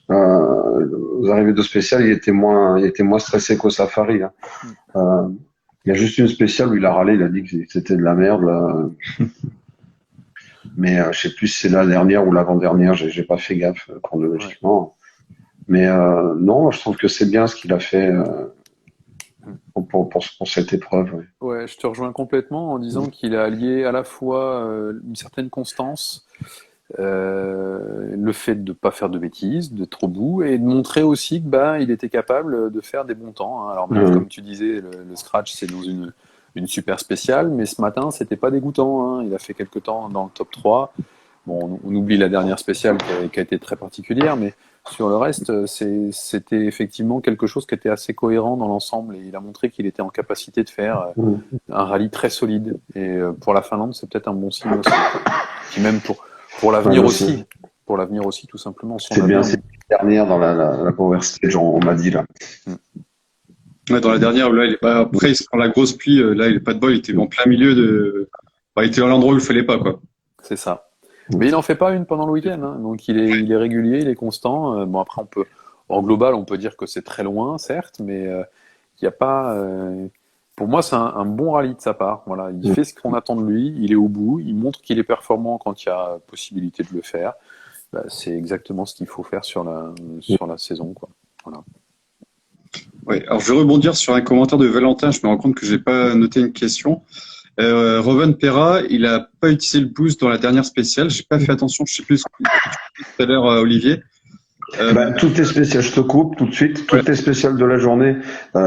aux arrivées de spécial, il était moins stressé qu'au safari. Hein. Il y a juste une spéciale où il a râlé, il a dit que c'était de la merde, là. Mais je sais plus si c'est la dernière ou l'avant-dernière, j'ai pas fait gaffe chronologiquement. Mais non, je trouve que c'est bien ce qu'il a fait pour cette épreuve. Ouais, je te rejoins complètement en disant qu'il a allié à la fois une certaine constance, le fait de ne pas faire de bêtises, d'être au bout, et de montrer aussi que il était capable de faire des bons temps. Hein. Alors même, comme tu disais, le scratch, c'est dans une super spéciale, mais ce matin, c'était pas dégoûtant. Hein. Il a fait quelques temps dans le top 3. Bon, on oublie la dernière spéciale qui a été très particulière, mais sur le reste, c'était effectivement quelque chose qui était assez cohérent dans l'ensemble, et il a montré qu'il était en capacité de faire un rallye très solide. Et pour la Finlande, c'est peut-être un bon signe aussi. Puis même pour l'avenir aussi. Pour l'avenir aussi, tout simplement. C'est bien, c'est la dernière dans la Power Stage, on m'a dit là. Ouais, dans la dernière, là, il est pas. Après, il se prend la grosse pluie. Là, il est pas de bol. Il était en plein milieu de. Il était dans l'endroit où il fallait pas, quoi. C'est ça. Mais il n'en fait pas une pendant le week-end. Hein. Donc il est régulier, il est constant. Après, en global, on peut dire que c'est très loin, certes, mais il n'y a pas. pour moi, c'est un bon rallye de sa part. Voilà, il fait ce qu'on attend de lui, il est au bout, il montre qu'il est performant quand il y a possibilité de le faire. Bah, c'est exactement ce qu'il faut faire sur la saison, quoi. Voilà. Ouais, alors je vais rebondir sur un commentaire de Valentin. Je me rends compte que j'ai pas noté une question. Rovanperä, il a pas utilisé le boost dans la dernière spéciale. J'ai pas fait attention. Je sais plus ce que tu disais tout à l'heure, Olivier. Toutes les spéciales, je te coupe tout de suite. Toutes les spéciales de la journée,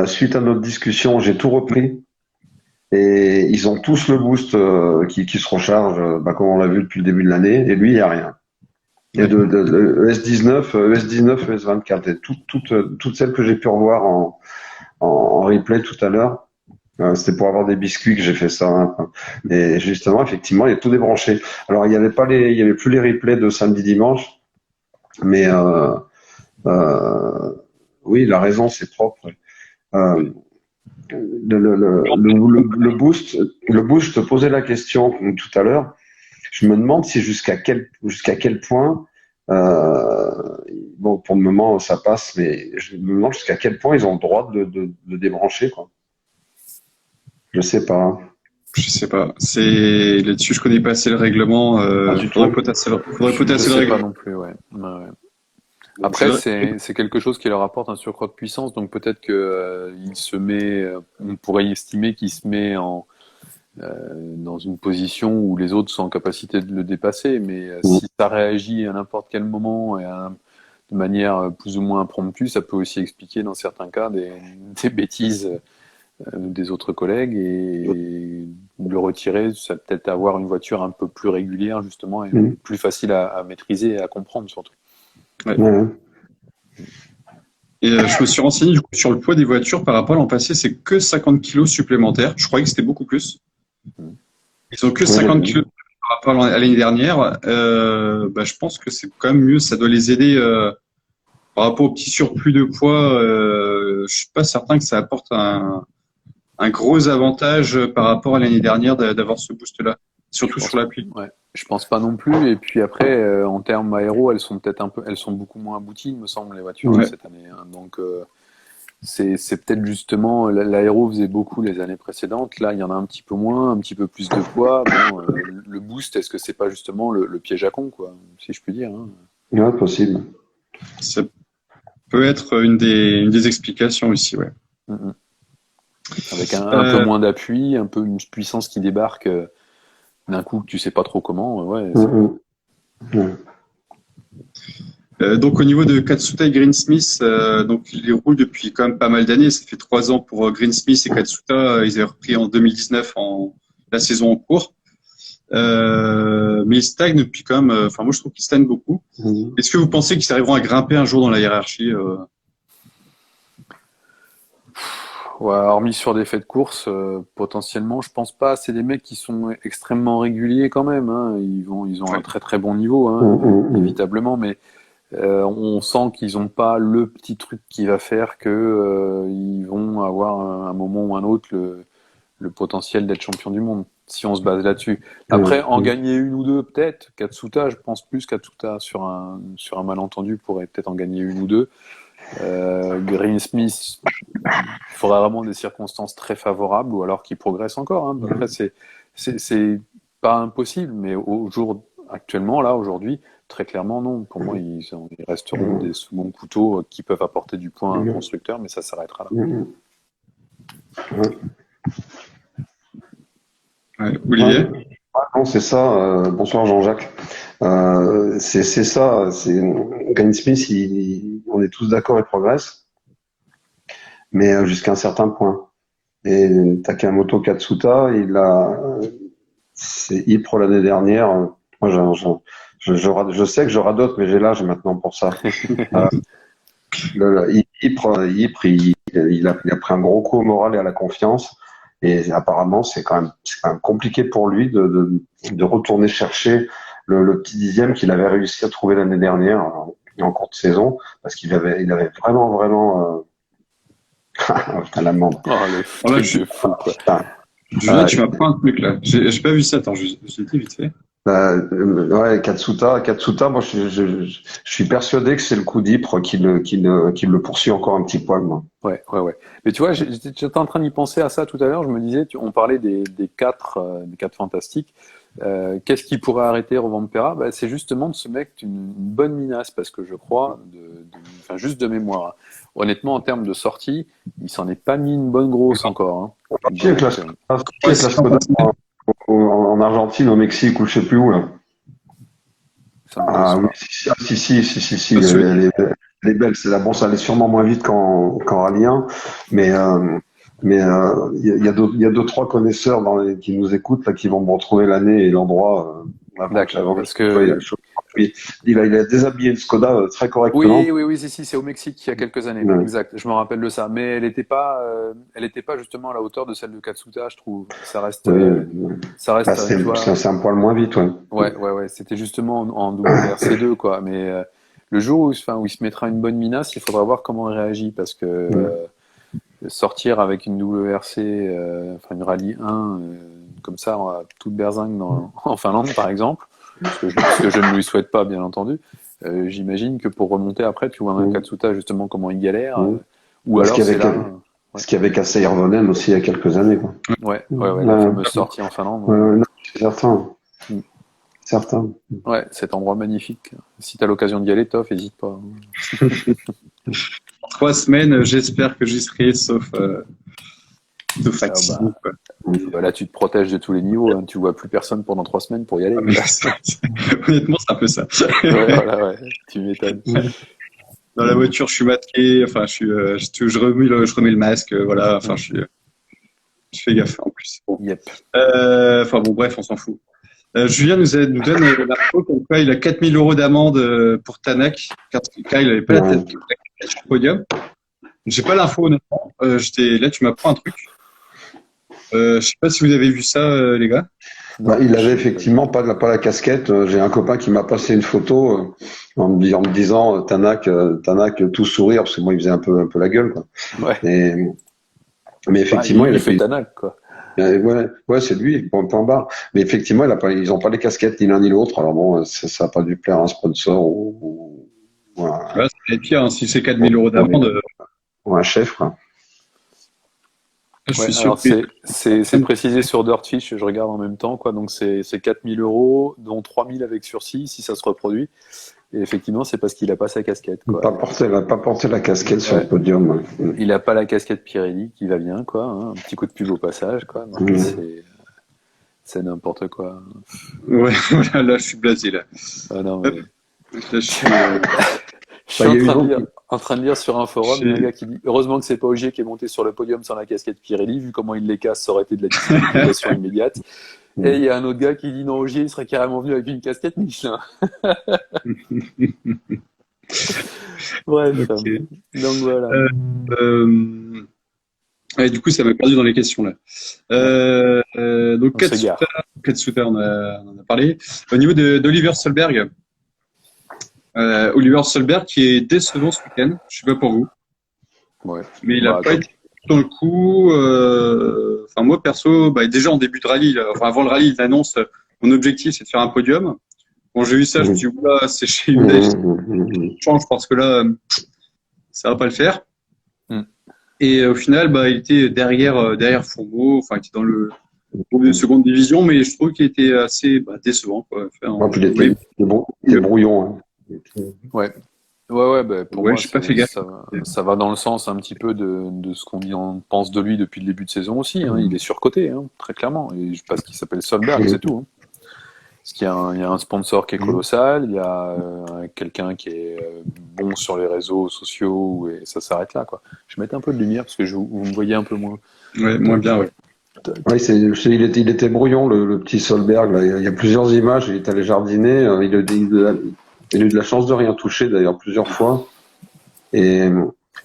suite à notre discussion, j'ai tout repris. Et ils ont tous le boost qui se recharge, comme on l'a vu depuis le début de l'année. Et lui, il n'y a rien. Et de ES19, ES19, ES24, et toutes celles que j'ai pu revoir en replay tout à l'heure, c'était pour avoir des biscuits que j'ai fait ça. Hein. Et justement, effectivement, il y a tout débranché. Alors, il y avait plus les replays de samedi dimanche, mais oui, la raison, c'est propre. Le boost, je te posais la question tout à l'heure. Je me demande si jusqu'à quel point, pour le moment ça passe, mais je me demande jusqu'à quel point ils ont le droit de débrancher, quoi. Je sais pas. Je sais pas. C'est là-dessus, je connais pas assez le règlement. Faudrait potasser le sais règlement. pas non plus, ouais. Après, c'est quelque chose qui leur apporte un surcroît de puissance, donc peut-être que on pourrait estimer qu'il se met dans une position où les autres sont en capacité de le dépasser, mais si ça réagit à n'importe quel moment et de manière plus ou moins impromptue, ça peut aussi expliquer dans certains cas des bêtises des autres collègues, et le retirer, ça peut peut-être avoir une voiture un peu plus régulière justement et plus facile à maîtriser et à comprendre surtout. Ouais. Et je me suis renseigné du coup, sur le poids des voitures par rapport à l'an passé, c'est que 50 kilos supplémentaires. Je croyais que c'était beaucoup plus. Ils ont que 50 kilos par rapport à l'année dernière. Je pense que c'est quand même mieux. Ça doit les aider par rapport au petit surplus de poids. Je suis pas certain que ça apporte un gros avantage par rapport à l'année dernière d'avoir ce boost-là, surtout sur la pluie. Ouais, je pense pas non plus. Et puis après, en termes aéro, elles sont beaucoup moins abouties, il me semble, les voitures cette année. Hein. Donc c'est peut-être justement l'aéro faisait beaucoup les années précédentes. Là, il y en a un petit peu moins, un petit peu plus de poids. Bon, le boost, est-ce que c'est pas justement le piège à con, quoi, si je puis dire. Hein. Ouais, possible. Ça peut être une des explications aussi, ouais. Avec un peu moins d'appui, un peu une puissance qui débarque d'un coup que tu sais pas trop comment. Donc au niveau de Katsuta et Greensmith, donc ils roulent depuis quand même pas mal d'années. Ça fait 3 ans pour Greensmith et Katsuta. Ils avaient repris en 2019 la saison en cours. Mais ils stagnent depuis quand même. Moi je trouve qu'ils stagnent beaucoup. Est-ce que vous pensez qu'ils arriveront à grimper un jour dans la hiérarchie Ouais, hormis sur des faits de course, potentiellement, je pense pas. C'est des mecs qui sont extrêmement réguliers quand même. Hein. Ils ont un très très bon niveau, hein, inévitablement, mais on sent qu'ils n'ont pas le petit truc qui va faire que ils vont avoir un moment ou un autre le potentiel d'être champion du monde, si on se base là-dessus. Après, en gagner une ou deux, peut-être. Katsuta, je pense plus Katsuta sur un malentendu pourrait peut-être en gagner une ou deux. Greensmith, il faudra vraiment des circonstances très favorables ou alors qu'il progresse encore. Hein. Après, c'est pas impossible, mais actuellement, là, aujourd'hui, très clairement, non. Pour moi, ils resteront des seconds couteaux qui peuvent apporter du point à un constructeur, mais ça s'arrêtera là. Olivier ? Non, c'est ça. Bonsoir Jean-Jacques. C'est ça. Greensmith, on est tous d'accord, il progresse, mais jusqu'à un certain point. Et Takamoto Katsuta, c'est Ypres l'année dernière. Moi, je sais que je radote, mais j'ai l'âge maintenant pour ça. Ypres, il a pris un gros coup au moral et à la confiance. Et apparemment, c'est quand même compliqué pour lui de retourner chercher le petit dixième qu'il avait réussi à trouver l'année dernière en cours de saison, parce qu'il avait vraiment putain, l'amende. Julien, tu m'apprends un truc là. J'ai pas vu ça. Attends, je l'ai dit vite fait. Ouais, Katsuta, moi je suis persuadé que c'est le coup d'Ypres qui le poursuit encore un petit poil, moi. Ouais. Mais tu vois, j'étais en train d'y penser à ça tout à l'heure. Je me disais, on parlait des quatre fantastiques. Qu'est-ce qui pourrait arrêter Rovanperä? Bah, c'est justement de se mettre une bonne minace, parce que je crois, enfin, juste de mémoire, hein. Honnêtement, en termes de sortie, il s'en est pas mis une bonne grosse encore, hein. Parti avec la Skoda en Argentine, au Mexique ou je sais plus où là. Ça me Ah oui, laisse si, elle est belle. C'est la bon, ça allait sûrement moins vite qu'en Rallye 1, mais il y a deux trois connaisseurs qui nous écoutent là qui vont me retrouver l'année et l'endroit. D'accord, parce que Il a déshabillé le Skoda très correctement. oui, si, c'est au Mexique il y a quelques années, Ouais. exact. Je me rappelle de ça, mais elle était pas justement à la hauteur de celle de Katsuta, je trouve. Ça reste, Ah, tu vois. c'est un poil moins vite, ouais. Ouais. C'était justement en WRC2, quoi. Mais le jour où il se mettra une bonne minace, il faudra voir comment il réagit, parce que sortir avec une WRC, une Rallye 1 comme ça, toute berzingue en Finlande, par exemple, ce que je ne lui souhaite pas, bien entendu. J'imagine que pour remonter après, tu vois un Katsuta justement comment il galère, ou alors c'est là. Ce qu'il y avait cassé Hirvonen aussi il y a quelques années, quoi. La fameuse sortie en Finlande. Non, c'est certain. Mm. Certain. Ouais, cet endroit magnifique. Si t'as l'occasion d'y aller, Toff, hésite pas. 3 semaines, j'espère que j'y serai, sauf accident, quoi. Là, tu te protèges de tous les niveaux, hein. Tu vois plus personne pendant 3 semaines pour y aller. Honnêtement, c'est un peu ça. Ouais. Tu m'étonnes. Dans la voiture, je suis masqué, je remets le masque, voilà, je fais gaffe en plus. Bon. Yep. Bref, on s'en fout. Julien nous donne l'info comme quoi il a 4 000 € d'amende pour Tanak, car il n'avait pas la tête sur le podium. J'ai pas l'info, honnêtement. Là, tu m'apprends un truc. Je sais pas si vous avez vu ça, les gars. Il avait effectivement pas la casquette. J'ai un copain qui m'a passé une photo en me disant Tanak tout sourire, parce que moi il faisait un peu la gueule, quoi. Ouais. Mais effectivement, il fait Tanak, quoi. Ouais, c'est lui, point barre. Mais effectivement, ils ont pas les casquettes ni l'un ni l'autre. Alors bon, ça a pas dû plaire à un sponsor ou Ouais, c'est pire, hein, si c'est 4 000 € d'amende. Ou un chef, quoi. Je suis sûr. C'est précisé sur Dirtfish, je regarde en même temps, quoi. Donc c'est 4 000 €, dont 3 000 avec sursis, si ça se reproduit. Et effectivement, c'est parce qu'il a pas sa casquette, quoi. Pas porté la casquette sur le podium. Il a pas la casquette Pirelli qui va bien, quoi. Hein. Un petit coup de pub au passage, quoi. Donc, c'est n'importe quoi. Ouais, voilà, là, je suis blasé, là. Ah non, mais... Là, je suis... Je suis en train de lire sur un forum, il y a un gars qui dit heureusement que c'est pas Ogier qui est monté sur le podium sans la casquette Pirelli, vu comment il les casse, ça aurait été de la disqualification immédiate. Et il y a un autre gars qui dit non, Ogier il serait carrément venu avec une casquette Michelin. Bref, okay. Donc voilà. Du coup, ça m'a perdu dans les questions là. Donc Katsuta, on en a parlé. Au niveau d'Oliver Solberg. Oliver Solberg qui est décevant ce week-end, je sais pas pour vous, mais il n'a pas été dans le coup. Moi perso, déjà en début de rallye, avant le rallye, il annonce mon objectif c'est de faire un podium. Quand j'ai vu ça, je me suis dit oula, c'est chez Hyundai, je change parce que là, ça va pas le faire. Et au final, il était derrière Fourbeau, il était dans le groupe de seconde division, mais je trouve qu'il était assez décevant, quoi. Il était brouillon. Hein. Ouais, pour moi, j'ai pas fait gaffe. Ça va dans le sens un petit peu de ce qu'on pense de lui depuis le début de saison aussi. Hein. Il est surcoté, hein, très clairement. Et parce qu'il s'appelle Solberg, c'est tout. Hein. Parce qu'il y a un sponsor qui est colossal, il y a quelqu'un qui est bon sur les réseaux sociaux, et ça s'arrête là, quoi. Je vais mettre un peu de lumière parce que vous me voyez un peu moins. Ouais, moins bien, ouais. Oui, il était brouillon, le petit Solberg. Là. Il y a plusieurs images. Il est allé jardiner. Il a eu de la chance de rien toucher d'ailleurs plusieurs fois. Et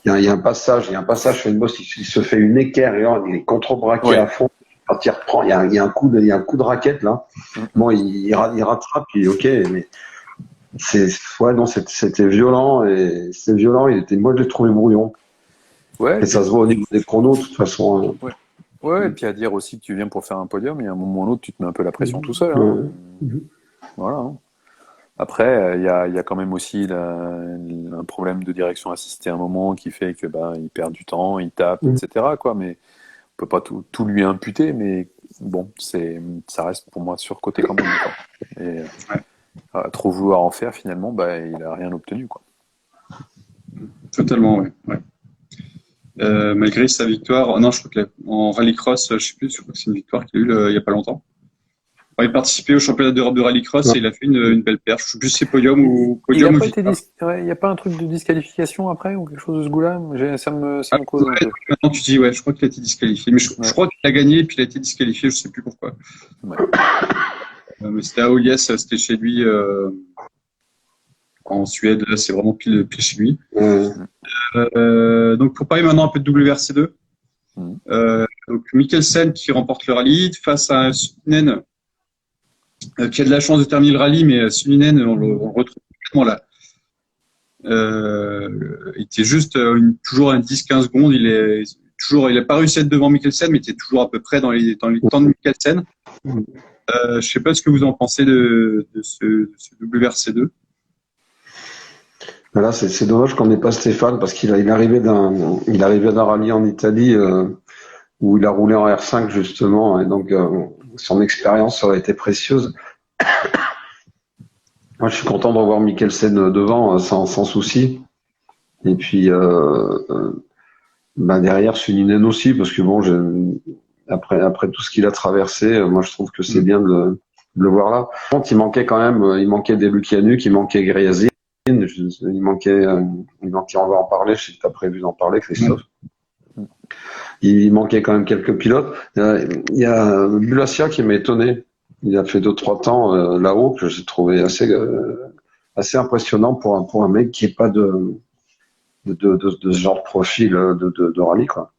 il y a un passage sur une bosse, il se fait une équerre et il est contre-braqué à fond. Quand il reprend, il y a un coup de raquette là. Bon, il rattrape, puis ok, mais c'était violent et c'est violent. Moi je l'ai trouvé brouillon. Ouais. Et ça se voit au niveau des chronos de toute façon. Hein. Ouais, et puis à dire aussi que tu viens pour faire un podium, et à un moment ou l'autre, tu te mets un peu la pression tout seul. Hein. Voilà. Hein. Après, il y a quand même aussi un problème de direction assistée à un moment qui fait que il perd du temps, il tape, etc. quoi. Mais on peut pas tout lui imputer, mais bon, ça reste pour moi surcoté quand même. Quoi. Et trop vouloir en faire, finalement, il a rien obtenu, quoi. Totalement, ouais. Malgré sa victoire, non, je crois qu'en rallycross, je sais plus, je crois que c'est une victoire qu'il a eue il y a pas longtemps. Enfin, il participait au championnat d'Europe de rallycross et il a fait une belle perche. Je sais plus si c'est podium ou Il victoire. n'y a pas un truc de disqualification après ou quelque chose de ce goût-là? Ça me cause un peu. Maintenant tu dis, je crois qu'il a été disqualifié. Mais je crois qu'il a gagné et puis il a été disqualifié, je sais plus pourquoi. Ouais. Mais c'était à Oliès, c'était chez lui en Suède, là c'est vraiment pile chez lui. Donc pour parler maintenant un peu de WRC2, donc Mikkelsen qui remporte le rallye face à Suninen qui a de la chance de terminer le rallye, mais Suninen on le retrouve complètement là. Il était juste toujours à 10-15 secondes, il a pas réussi à être devant Mikkelsen, mais il était toujours à peu près dans les temps de Mikkelsen. Je sais pas ce que vous en pensez de ce WRC2. Là, c'est dommage qu'on n'ait pas Stéphane parce qu'il arrivait d'un rallye en Italie où il a roulé en R5 justement, et donc son expérience aurait été précieuse. Moi, je suis content de revoir Mikkelsen devant sans souci. Et puis derrière Suninen aussi, parce que bon, après tout ce qu'il a traversé, moi je trouve que c'est bien de le voir là. Par contre, il manquait des Lukianuk, il manquait Griazin, il manquait, on va en parler, je sais que tu as prévu d'en parler, Christophe. Il manquait quand même quelques pilotes. Il y a Bulassia qui m'a étonné. Il a fait 2-3 temps là-haut que j'ai trouvé assez impressionnant pour un mec qui est pas de ce genre de profil de rallye, quoi.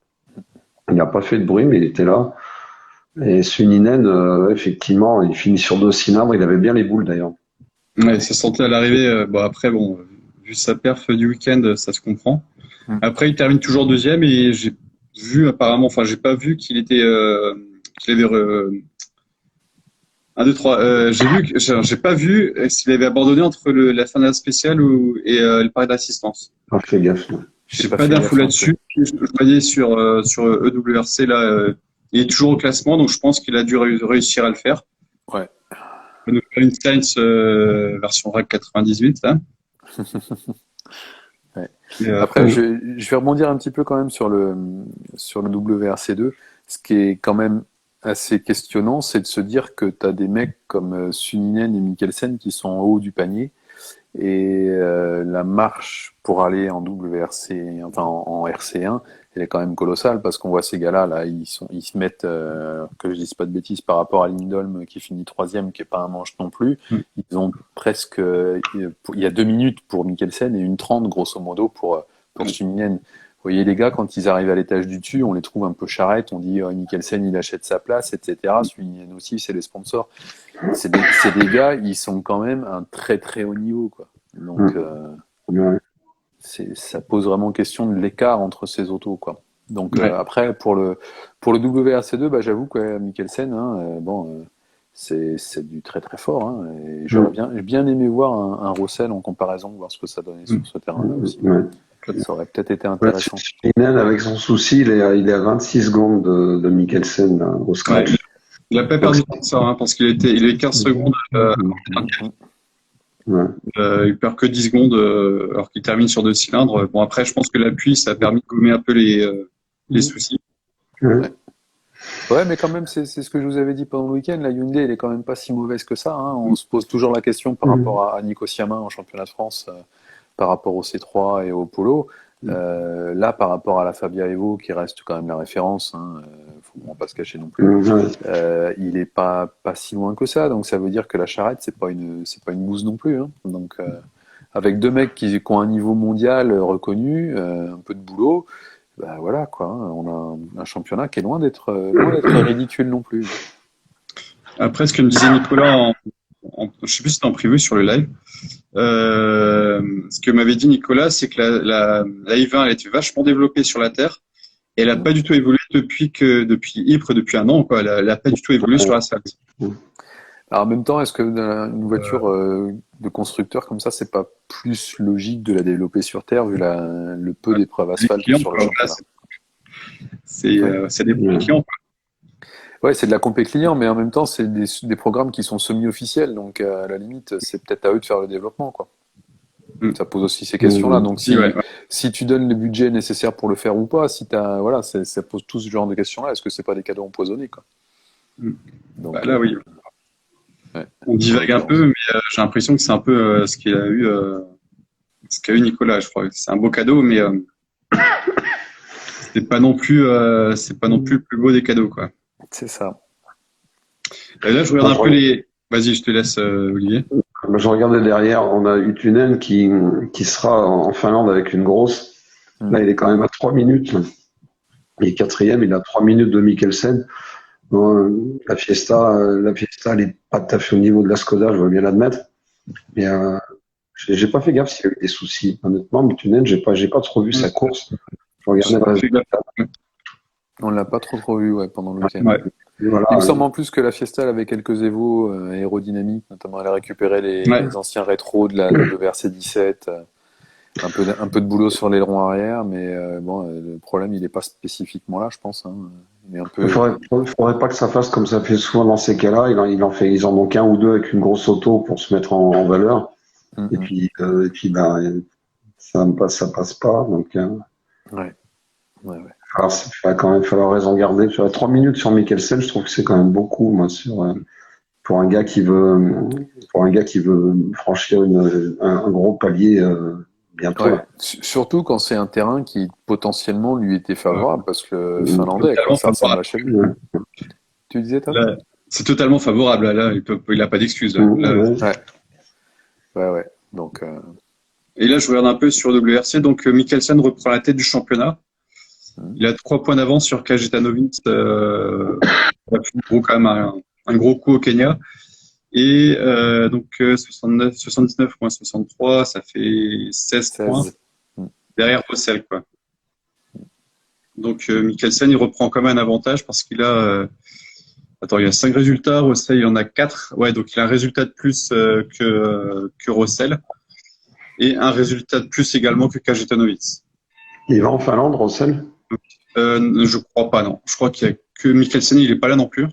Il n'a pas fait de bruit, mais il était là. Et Suninen, effectivement, il finit sur 2 cylindres. Il avait bien les boules, d'ailleurs. Ouais, ça sentait à l'arrivée. Après, vu sa perf du week-end, ça se comprend. Après, il termine toujours deuxième et j'ai vu apparemment, j'ai pas vu qu'il avait 1, 2, 3. J'ai pas vu s'il avait abandonné entre la fin de la spéciale et le pari d'assistance. Ah, fais gaffe. J'ai pas d'infos là-dessus. Je voyais sur EWRC là, il est toujours au classement, donc je pense qu'il a dû réussir à le faire. Ouais. On va nous faire une Science version RAC 98 là. Ouais. Après, je vais rebondir un petit peu quand même sur le WRC2. Ce qui est quand même assez questionnant, c'est de se dire que tu as des mecs comme Suninen et Mikkelsen qui sont en haut du panier et la marche pour aller en WRC, enfin en RC1, elle est quand même colossale parce qu'on voit ces gars-là, ils se mettent, que je dise pas de bêtises, par rapport à Lindholm qui finit 3e, qui est pas un manche non plus. Ils ont presque, il y a 2 minutes pour Mikkelsen et 1:30 grosso modo pour Suninen. Vous voyez les gars, quand ils arrivent à l'étage du dessus, on les trouve un peu charrettes, on dit Mikkelsen il achète sa place, etc. Suninen aussi, c'est les sponsors. C'est des gars, ils sont quand même un très très haut niveau, quoi. Donc ça pose vraiment question de l'écart entre ces autos, quoi. Donc après pour le WRC2, j'avoue que Mikkelsen, c'est du très très fort, hein, et j'aurais bien aimé voir un Rossel en comparaison, voir ce que ça donnait sur ce terrain-là aussi. Ça aurait peut-être été intéressant. Suninen, avec son souci, il est à 26 secondes de Mikkelsen au scratch. Ouais, il n'a pas perdu tant que ça, hein, parce qu'il est 15 secondes. Il perd que 10 secondes alors qu'il termine sur 2 cylindres. Bon, après, je pense que l'appui, ça a permis de gommer un peu les soucis. Ouais, mais quand même, c'est ce que je vous avais dit pendant le week-end. La Hyundai, elle est quand même pas si mauvaise que ça, hein. On se pose toujours la question par rapport à Nico Siama en championnat de France, par rapport au C3 et au Polo. Là, par rapport à la Fabia Evo, qui reste quand même la référence, faut vraiment pas se cacher non plus. Il est pas si loin que ça, donc ça veut dire que la charrette, c'est pas une bouse non plus, hein. Donc, avec 2 mecs qui ont un niveau mondial reconnu, un peu de boulot, voilà quoi. Hein, on a un championnat qui est loin d'être ridicule non plus. Après, ce que me disait Nicolas, je sais plus si c'était en privé sur le live. Ce que m'avait dit Nicolas, c'est que la i20 elle était vachement développée sur la Terre et elle a pas du tout évolué depuis Ypres, depuis un an, quoi. Elle a pas du tout évolué sur l'asphalte. Alors, en même temps, est-ce que une voiture de constructeur comme ça, c'est pas plus logique de la développer sur Terre vu le peu d'épreuves Les asphalte clients, sur le quoi, voilà, championnat? c'est des Ouais. clients. Ouais, c'est de la compé client, mais en même temps, c'est des programmes qui sont semi-officiels, donc à la limite, c'est peut-être à eux de faire le développement, quoi. Mm. Ça pose aussi ces questions-là. Donc, Si, ouais, ouais. si tu donnes le budget nécessaire pour le faire ou pas, si t'as, voilà, ça pose tout ce genre de questions-là. Est-ce que c'est pas des cadeaux empoisonnés, quoi? Mm. Donc, Bah, là, oui. ouais, On en divague un l'occurrence. peu, mais j'ai l'impression que c'est un peu ce qu'a eu Nicolas. Je crois que c'est un beau cadeau, mais c'est pas non plus le plus beau des cadeaux, quoi. C'est ça. Et là, je Moi, regarde un peu les. Vas-y, je te laisse, Olivier. je regardais derrière, on a Utunen qui sera en Finlande avec une grosse. Mm. Là, il est quand même à 3 minutes. Il est quatrième, il a 3 minutes de Mikkelsen. Bon, la Fiesta, elle est pas tout à fait au niveau de la Skoda, je veux bien l'admettre. Mais j'ai pas fait gaffe s'il y a eu des soucis. Honnêtement, Utunen, j'ai pas trop vu sa course. Je regardais le résultat. On l'a pas trop vu, ouais, pendant le week-end. Ouais. Voilà, Il me semble en plus que la Fiesta elle avait quelques évos aérodynamiques, notamment elle a récupéré Ouais. les anciens rétros de la WRC 17, un peu de boulot sur l'aileron arrière, mais bon, le problème il est pas spécifiquement là, je pense. Hein. Il est un peu. faudrait pas que ça fasse comme ça fait souvent dans ces cas-là. Ils en manquent un ou deux avec une grosse auto pour se mettre en valeur. Et Mm, puis, ben, ça passe pas. Donc, ouais, ouais, ouais. alors, il va quand même falloir raison garder. Sur 3 minutes sur Mikkelsen, je trouve que c'est quand même beaucoup, moi, pour un gars qui veut franchir un gros palier bientôt. Ouais. Là. Surtout quand c'est un terrain qui potentiellement lui était favorable, parce que finlandais, quoi, Totalement ça ressemble à favorable. chez lui. Ouais. Tu disais, toi? Là, c'est totalement favorable. Là, il a pas d'excuse. Là. Ouais. Ouais, ouais, ouais. Donc, Et là, je regarde un peu sur WRC. Donc, Mikkelsen reprend la tête du championnat. mm, Il a 3 points d'avance sur Kajetanovic. Il a fait quand même un gros coup au Kenya. Et donc 69, 79 moins 63, ça fait 16 points 16. Mm. derrière Russell, quoi. Donc Mikkelsen, il reprend quand même un avantage parce qu'il a attends, il y a 5 résultats, Russell il en a 4. Ouais, donc il a un résultat de plus que Russell et un résultat de plus également que Kajetanovic. Il va en Finlande, Russell. Je crois pas, non. Je crois qu'il y a que Mikkelsen, il est pas là non plus.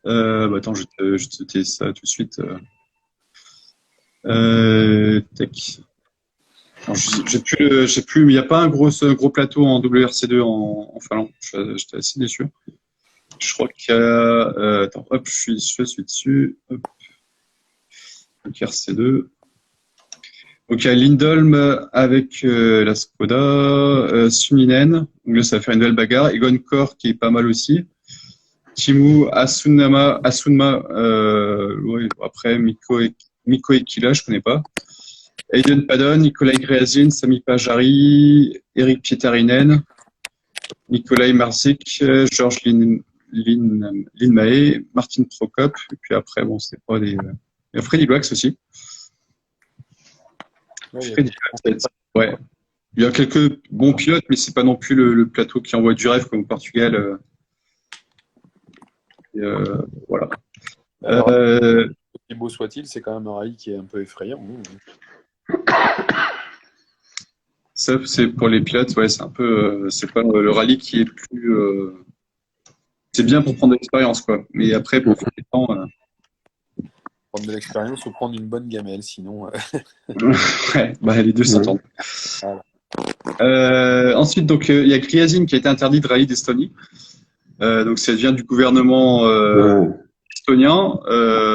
Bah, attends, je te dis ça tout de suite. Tac. Alors, j'ai plus, mais il n'y a pas un gros plateau en WRC2 en Finlande. J'étais assez déçu. Je crois qu'il y a, attends, hop, je suis dessus. Hop. Donc, RC2. Donc, il y a Lindholm avec la Skoda, Suninen. Donc là, ça va faire une belle bagarre. Egon Kor qui est pas mal aussi. Timu Asunma, ouais, après Mikko Ekila, je connais pas. Aiden Padon, Nikolai Greazin, Sami Pajari, Eric Pietarinen, Nikolai Marzik, Georges Linmae, Martin Prokop, et puis après, bon, c'est pas des. Il y a Freddy Blacks aussi. Freddy Blacks, ouais. Il y a quelques bons pilotes, mais c'est pas non plus le plateau qui envoie du rêve comme au Portugal. Voilà. Alors, aussi beau soit-il, c'est quand même un rallye qui est un peu effrayant. Ça, c'est pour les pilotes, ouais, c'est un peu, c'est pas le rallye qui est le plus. C'est bien pour prendre de l'expérience, quoi. Mais après, pour faire les temps, Prendre de l'expérience ou prendre une bonne gamelle, sinon. ouais, bah, les deux s'entendent. Voilà. Ensuite, donc, il y a Griazin qui a été interdit de rallye d'Estonie. Donc, ça vient du gouvernement Ouais. estonien.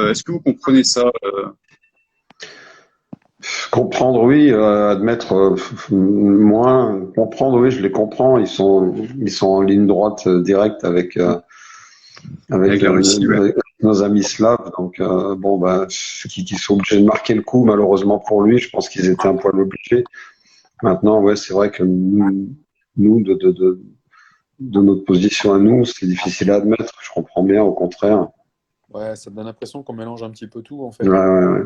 Est-ce que vous comprenez ça Comprendre, oui. Admettre, moins. Comprendre, oui, je les comprends. Ils sont en ligne droite directe avec avec la Russie, ouais. avec nos amis slaves. Donc, bon, bah, qui sont obligés de marquer le coup, malheureusement pour lui. Je pense qu'ils étaient un poil obligés. Maintenant, ouais, c'est vrai que nous de notre position à nous, c'est difficile à admettre. Je comprends bien, au contraire. Ouais, ça donne l'impression qu'on mélange un petit peu tout, en fait. Ouais.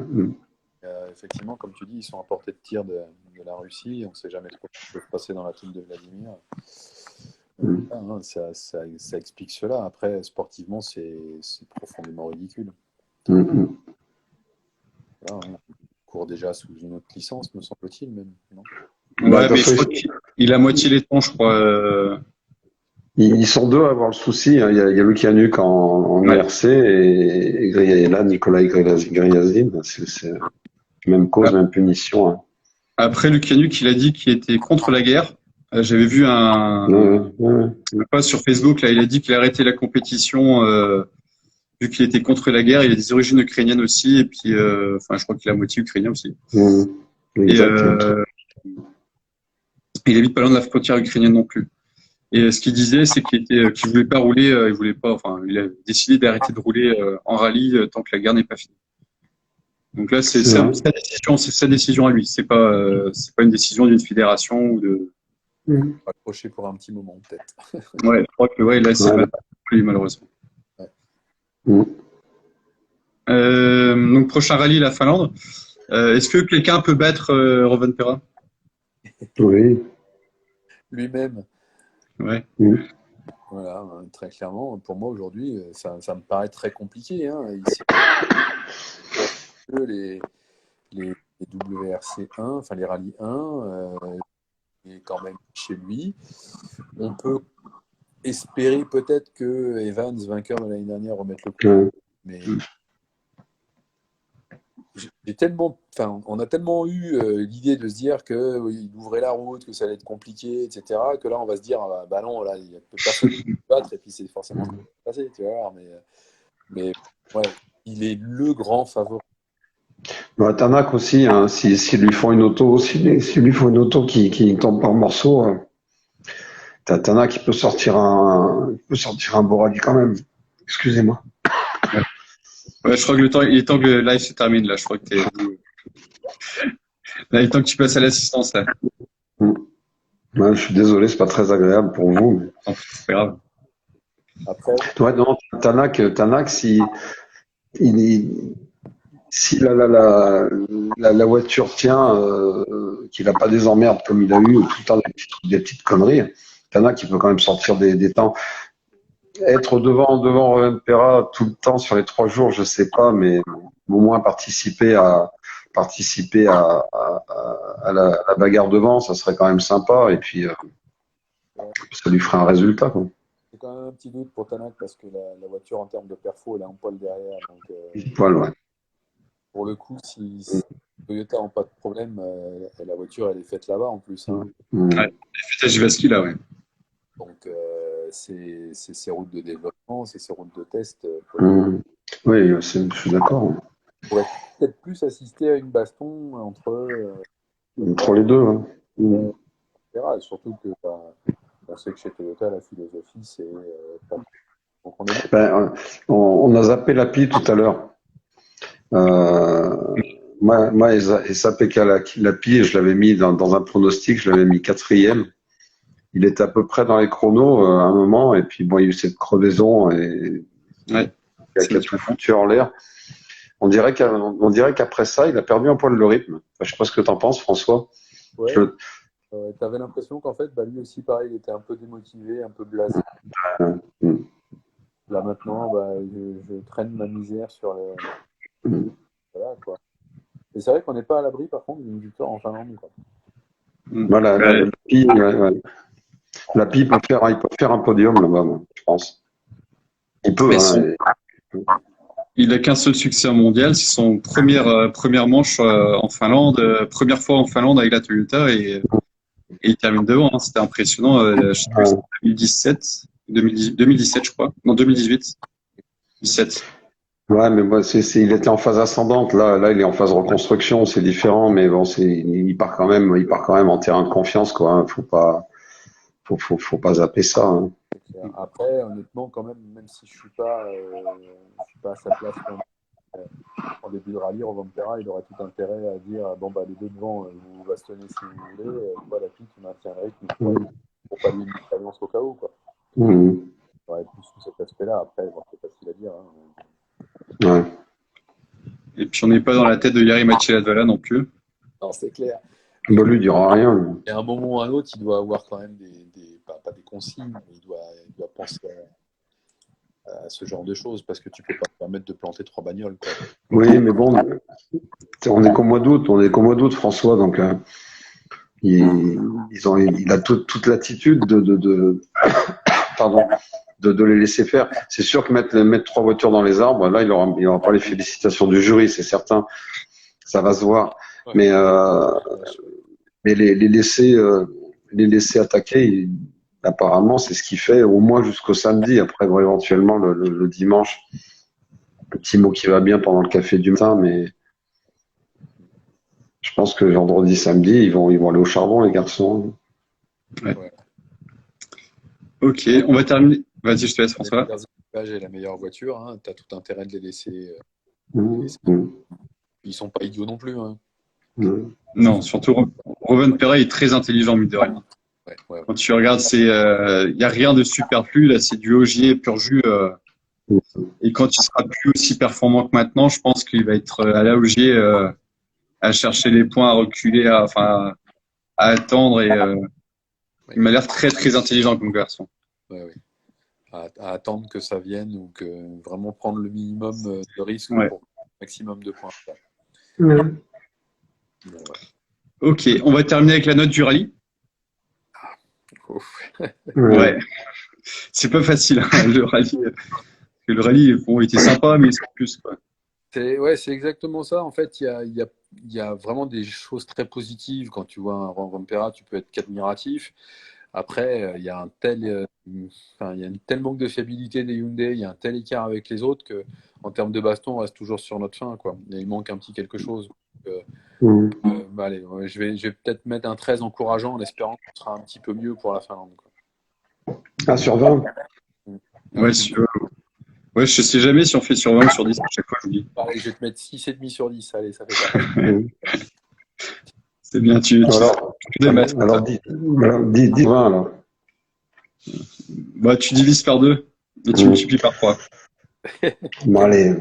Effectivement, comme tu dis, ils sont à portée de tir de la Russie. On ne sait jamais trop ce qui peut se passer dans la tête de Vladimir. Ça explique cela. Après, sportivement, c'est profondément ridicule. Mhm. Voilà, hein. Il court déjà sous une autre licence, me semble-t-il, même. Non. Bah, de Ouais, toute mais je façon, crois qu'il a moitié les temps, je crois. ils sont deux à avoir le souci, hein. Il y a Luc Yanuck en Ouais. IRC et là, Nicolas Griazine. C'est même cause, même punition, hein. Après, Lucianuk, il a dit qu'il était contre la guerre. J'avais vu Ouais, ouais, ouais. un post sur Facebook, là, il a dit qu'il a arrêté la compétition vu qu'il était contre la guerre. Il a des origines ukrainiennes aussi, et puis, enfin, je crois qu'il est à moitié ukrainien aussi. Mhm. Et Exact. il habite pas loin de la frontière ukrainienne non plus. Et ce qu'il disait, c'est qu'il voulait pas rouler, il voulait pas, enfin, il a décidé d'arrêter de rouler en rallye tant que la guerre n'est pas finie. Donc là, C'est vrai. c'est sa décision à lui. C'est pas une décision d'une fédération ou de. Mhm. Accroché pour un petit moment, peut-être. Ouais, je crois que ouais, là, c'est Ouais. pas pour lui, malheureusement. Mhm. Donc prochain rallye, la Finlande. Est-ce que quelqu'un peut battre Rovanperä? Oui. Lui-même. Ouais. Mhm. Voilà, hein, très clairement, pour moi aujourd'hui, ça me paraît très compliqué. Hein. Ici, les WRC 1, enfin les rallyes 1, il est quand même chez lui. On peut espérer peut-être que Evans, vainqueur de l'année dernière, remette le coup. Ouais. Mais on a tellement eu l'idée de se dire qu'il ouvrait la route, que ça allait être compliqué, etc., que là on va se dire bah non, là il n'y a personne qui peut battre et puis c'est forcément ce qui va se passer, tu vois. Mais ouais, il est le grand favori. Bah, Tanak aussi, hein, s'ils lui font une auto, s'ils lui font une auto qui tombe par morceaux, Tanak il peut sortir un beau rallye quand même. Excusez-moi. Ouais, je crois que il est temps que le live se termine là. Je crois que là, il est temps que tu passes à l'assistance là. Mm. Ouais, je suis désolé, c'est pas très agréable pour vous. C'est pas grave. Après, Ouais, non, Tanak, si la voiture tient, qu'il n'a pas des emmerdes comme il a eu, ou tout le temps des petites conneries, Tanak, il peut quand même sortir des temps. Être devant Rempera tout le temps sur les 3 jours, je sais pas, mais au moins participer à la bagarre devant, ça serait quand même sympa, et puis ça lui ferait un résultat, quoi. j'ai quand même un petit doute pour Tanak parce que la voiture en termes de perfo, elle est un poil derrière. Donc Voilà, ouais. pour le coup, si Toyota n'a pas de problème, la voiture elle est faite là-bas en plus. Hein. Mm. Ouais, c'est Jivaski là, ouais. Donc c'est ces routes de développement, c'est ces routes de test. Mm. Oui, je suis d'accord. On pourrait peut-être plus assister à une baston entre Entre les deux, hein. Mm. etc. Et surtout que on sait que chez Toyota, la philosophie, c'est pas. Donc on est bon. Ben, on a zappé l'API tout à l'heure. Moi, Esa Pekka Lapi, je l'avais mis dans un pronostic, je l'avais mis quatrième. Il était à peu près dans les chronos à un moment, et puis bon, il y a eu cette crevaison et Ouais. qui a tout foutu en l'air. On dirait qu'après ça, il a perdu un poil le rythme. Enfin, je sais pas ce que t'en penses, François. Ouais. Je- T'avais l'impression qu'en fait, lui aussi, pareil, il était un peu démotivé, un peu blasé. Mm. Là maintenant, je traîne ma misère sur le. Mm. Voilà quoi. Et c'est vrai qu'on n'est pas à l'abri, par contre, d'une victoire en Finlande. Quoi. Voilà, Ouais. Lapi, ouais. Lapi, il peut faire un podium là-bas, moi, je pense. Il peut, Mais hein. il a qu'un seul succès mondial, c'est son première manche en Finlande, première fois en Finlande avec la Toyota et il termine devant. Hein. C'était impressionnant. Je sais plus, c'était 2017, je crois. Non, 2018. 17. Ouais, mais moi, il était en phase ascendante. Là, il est en phase reconstruction, c'est différent, mais bon, il part quand même en terrain de confiance, quoi, hein. Faut pas zapper ça, hein. Après, honnêtement, quand même si je suis pas à sa place en début de rallye, Rovanperä, il aurait tout intérêt à dire bon bah les deux devant, vous vous bastonnez si vous voulez, toi la fille tu maintiens le rythme pour pas lui une expérience au cas où quoi. Mmh. Ouais, plus sous cet aspect-là. Après, bon, c'est facile à dire. Hein. Ouais. Et puis on n'est pas dans la tête de Jari Latvala non plus. Non, c'est clair. Bah, lui, il dira rien, lui. Et à un moment ou à un autre, il doit avoir quand même pas des consignes, mais il doit penser à ce genre de choses parce que tu peux pas te permettre de planter 3 bagnoles, quoi. Oui, mais bon, on est qu'au mois d'août, François, donc il a toute l'attitude pardon, de les laisser faire. C'est sûr que mettre 3 voitures dans les arbres, là, il aura pas les félicitations du jury, c'est certain. Ça va se voir. Ouais. Mais les laisser attaquer, apparemment, c'est ce qu'il fait au moins jusqu'au samedi. Après, bon, éventuellement, le dimanche, un petit mot qui va bien pendant le café du matin, mais je pense que vendredi, samedi, ils vont aller au charbon, les garçons. Ok, on va terminer. Vas-y, je te laisse, François. Les meilleurs équipages et la meilleure voiture, hein, tu as tout intérêt de les laisser. Ils sont pas idiots non plus. Hein. Non, surtout Rovanperä est très intelligent, mine de rien. Ouais. Quand tu regardes, il n'y a rien de superflu, là, c'est du Ogier pur jus. Et quand il sera plus aussi performant que maintenant, je pense qu'il va être à la Ogier à chercher les points, à reculer, à attendre. Et il m'a l'air très, très intelligent comme garçon. Ouais. À attendre que ça vienne ou que vraiment prendre le minimum de risque pour le maximum de points. Ok, on va terminer avec la note du rallye. Ouais, c'est pas facile, hein, le rallye. Le rallye, bon, il était sympa, mais c'est plus, quoi. C'est exactement ça. En fait, il y a vraiment des choses très positives. Quand tu vois un Rovanperä, tu peux être qu'admiratif. Après, il y a un tel manque de fiabilité des Hyundai, il y a un tel écart avec les autres que, en termes de baston, on reste toujours sur notre fin, quoi. Et il manque un petit quelque chose. Allez, je vais peut-être mettre un 13 encourageant en espérant qu'on sera un petit peu mieux pour la Finlande, quoi. Ah, sur 20? Ouais, je sais jamais si on fait sur 20 ou sur 10 à chaque fois, je vous dis. Pareil, je vais te mettre 6,5 sur 10. Allez, ça fait pas. C'est bien, Alors, dis 20, alors. Bah, tu divises par 2 et tu multiplies par 3. Bon, allez,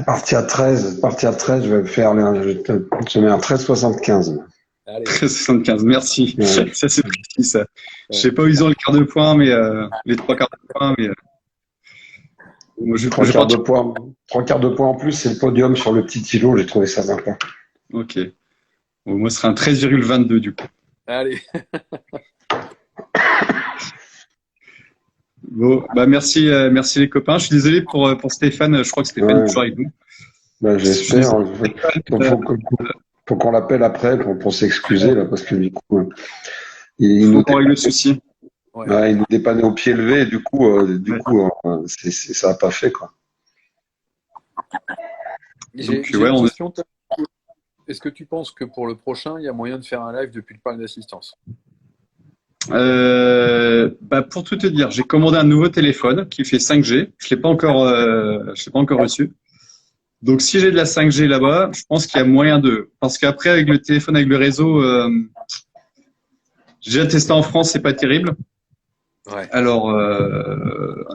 parti à 13, je vais je mets un 13,75. 13,75, merci. Ouais. Ça, c'est précis, ça. Je sais pas où ils ont le quart de point, mais les 3 quarts de point, mais moi, 3 quarts de point en plus, c'est le podium sur le petit îlot, j'ai trouvé ça sympa. Ok. Bon, moi, ce sera un 13,22 du coup. Allez. Bon, bah merci les copains. Je suis désolé pour Stéphane. Je crois que Stéphane est toujours avec nous. Bah, j'espère. Faut qu'on l'appelle après pour s'excuser là, parce que du coup, il nous règle le souci. Il nous dépannait au pied levé, et du coup, ça n'a pas fait, quoi. J'ai une question. Est-ce que tu penses que pour le prochain, il y a moyen de faire un live depuis le parc d'assistance? Pour tout te dire, j'ai commandé un nouveau téléphone qui fait 5G. Je l'ai pas encore reçu. Donc, si j'ai de la 5G là-bas, je pense qu'il y a moyen parce qu'après, avec le téléphone, avec le réseau, j'ai déjà testé en France, c'est pas terrible. Ouais. Alors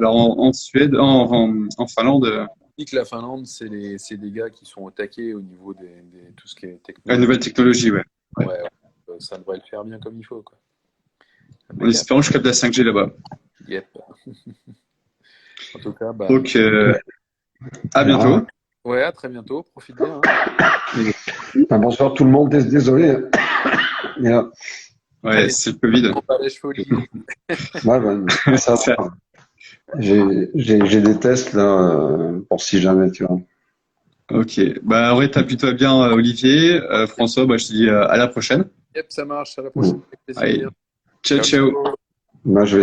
en Suède, en Finlande. Que la Finlande, c'est des gars qui sont au taquet au niveau de tout ce qui est technologie. La nouvelle technologie, ouais. Ça devrait le faire bien comme il faut, quoi. En espérant que je capte la 5G là-bas. Yep. En tout cas, donc, à bientôt. Ouais, à très bientôt. Profite bien. Hein. Bonsoir tout le monde. Désolé. Ouais, c'est le Covid. Ça. J'ai des tests là pour si jamais, tu vois. Ok. Ouais, tapis-toi bien, Olivier. François, je te dis à la prochaine. Yep, ça marche. À la prochaine. Allez. Ciao. Moi, je vais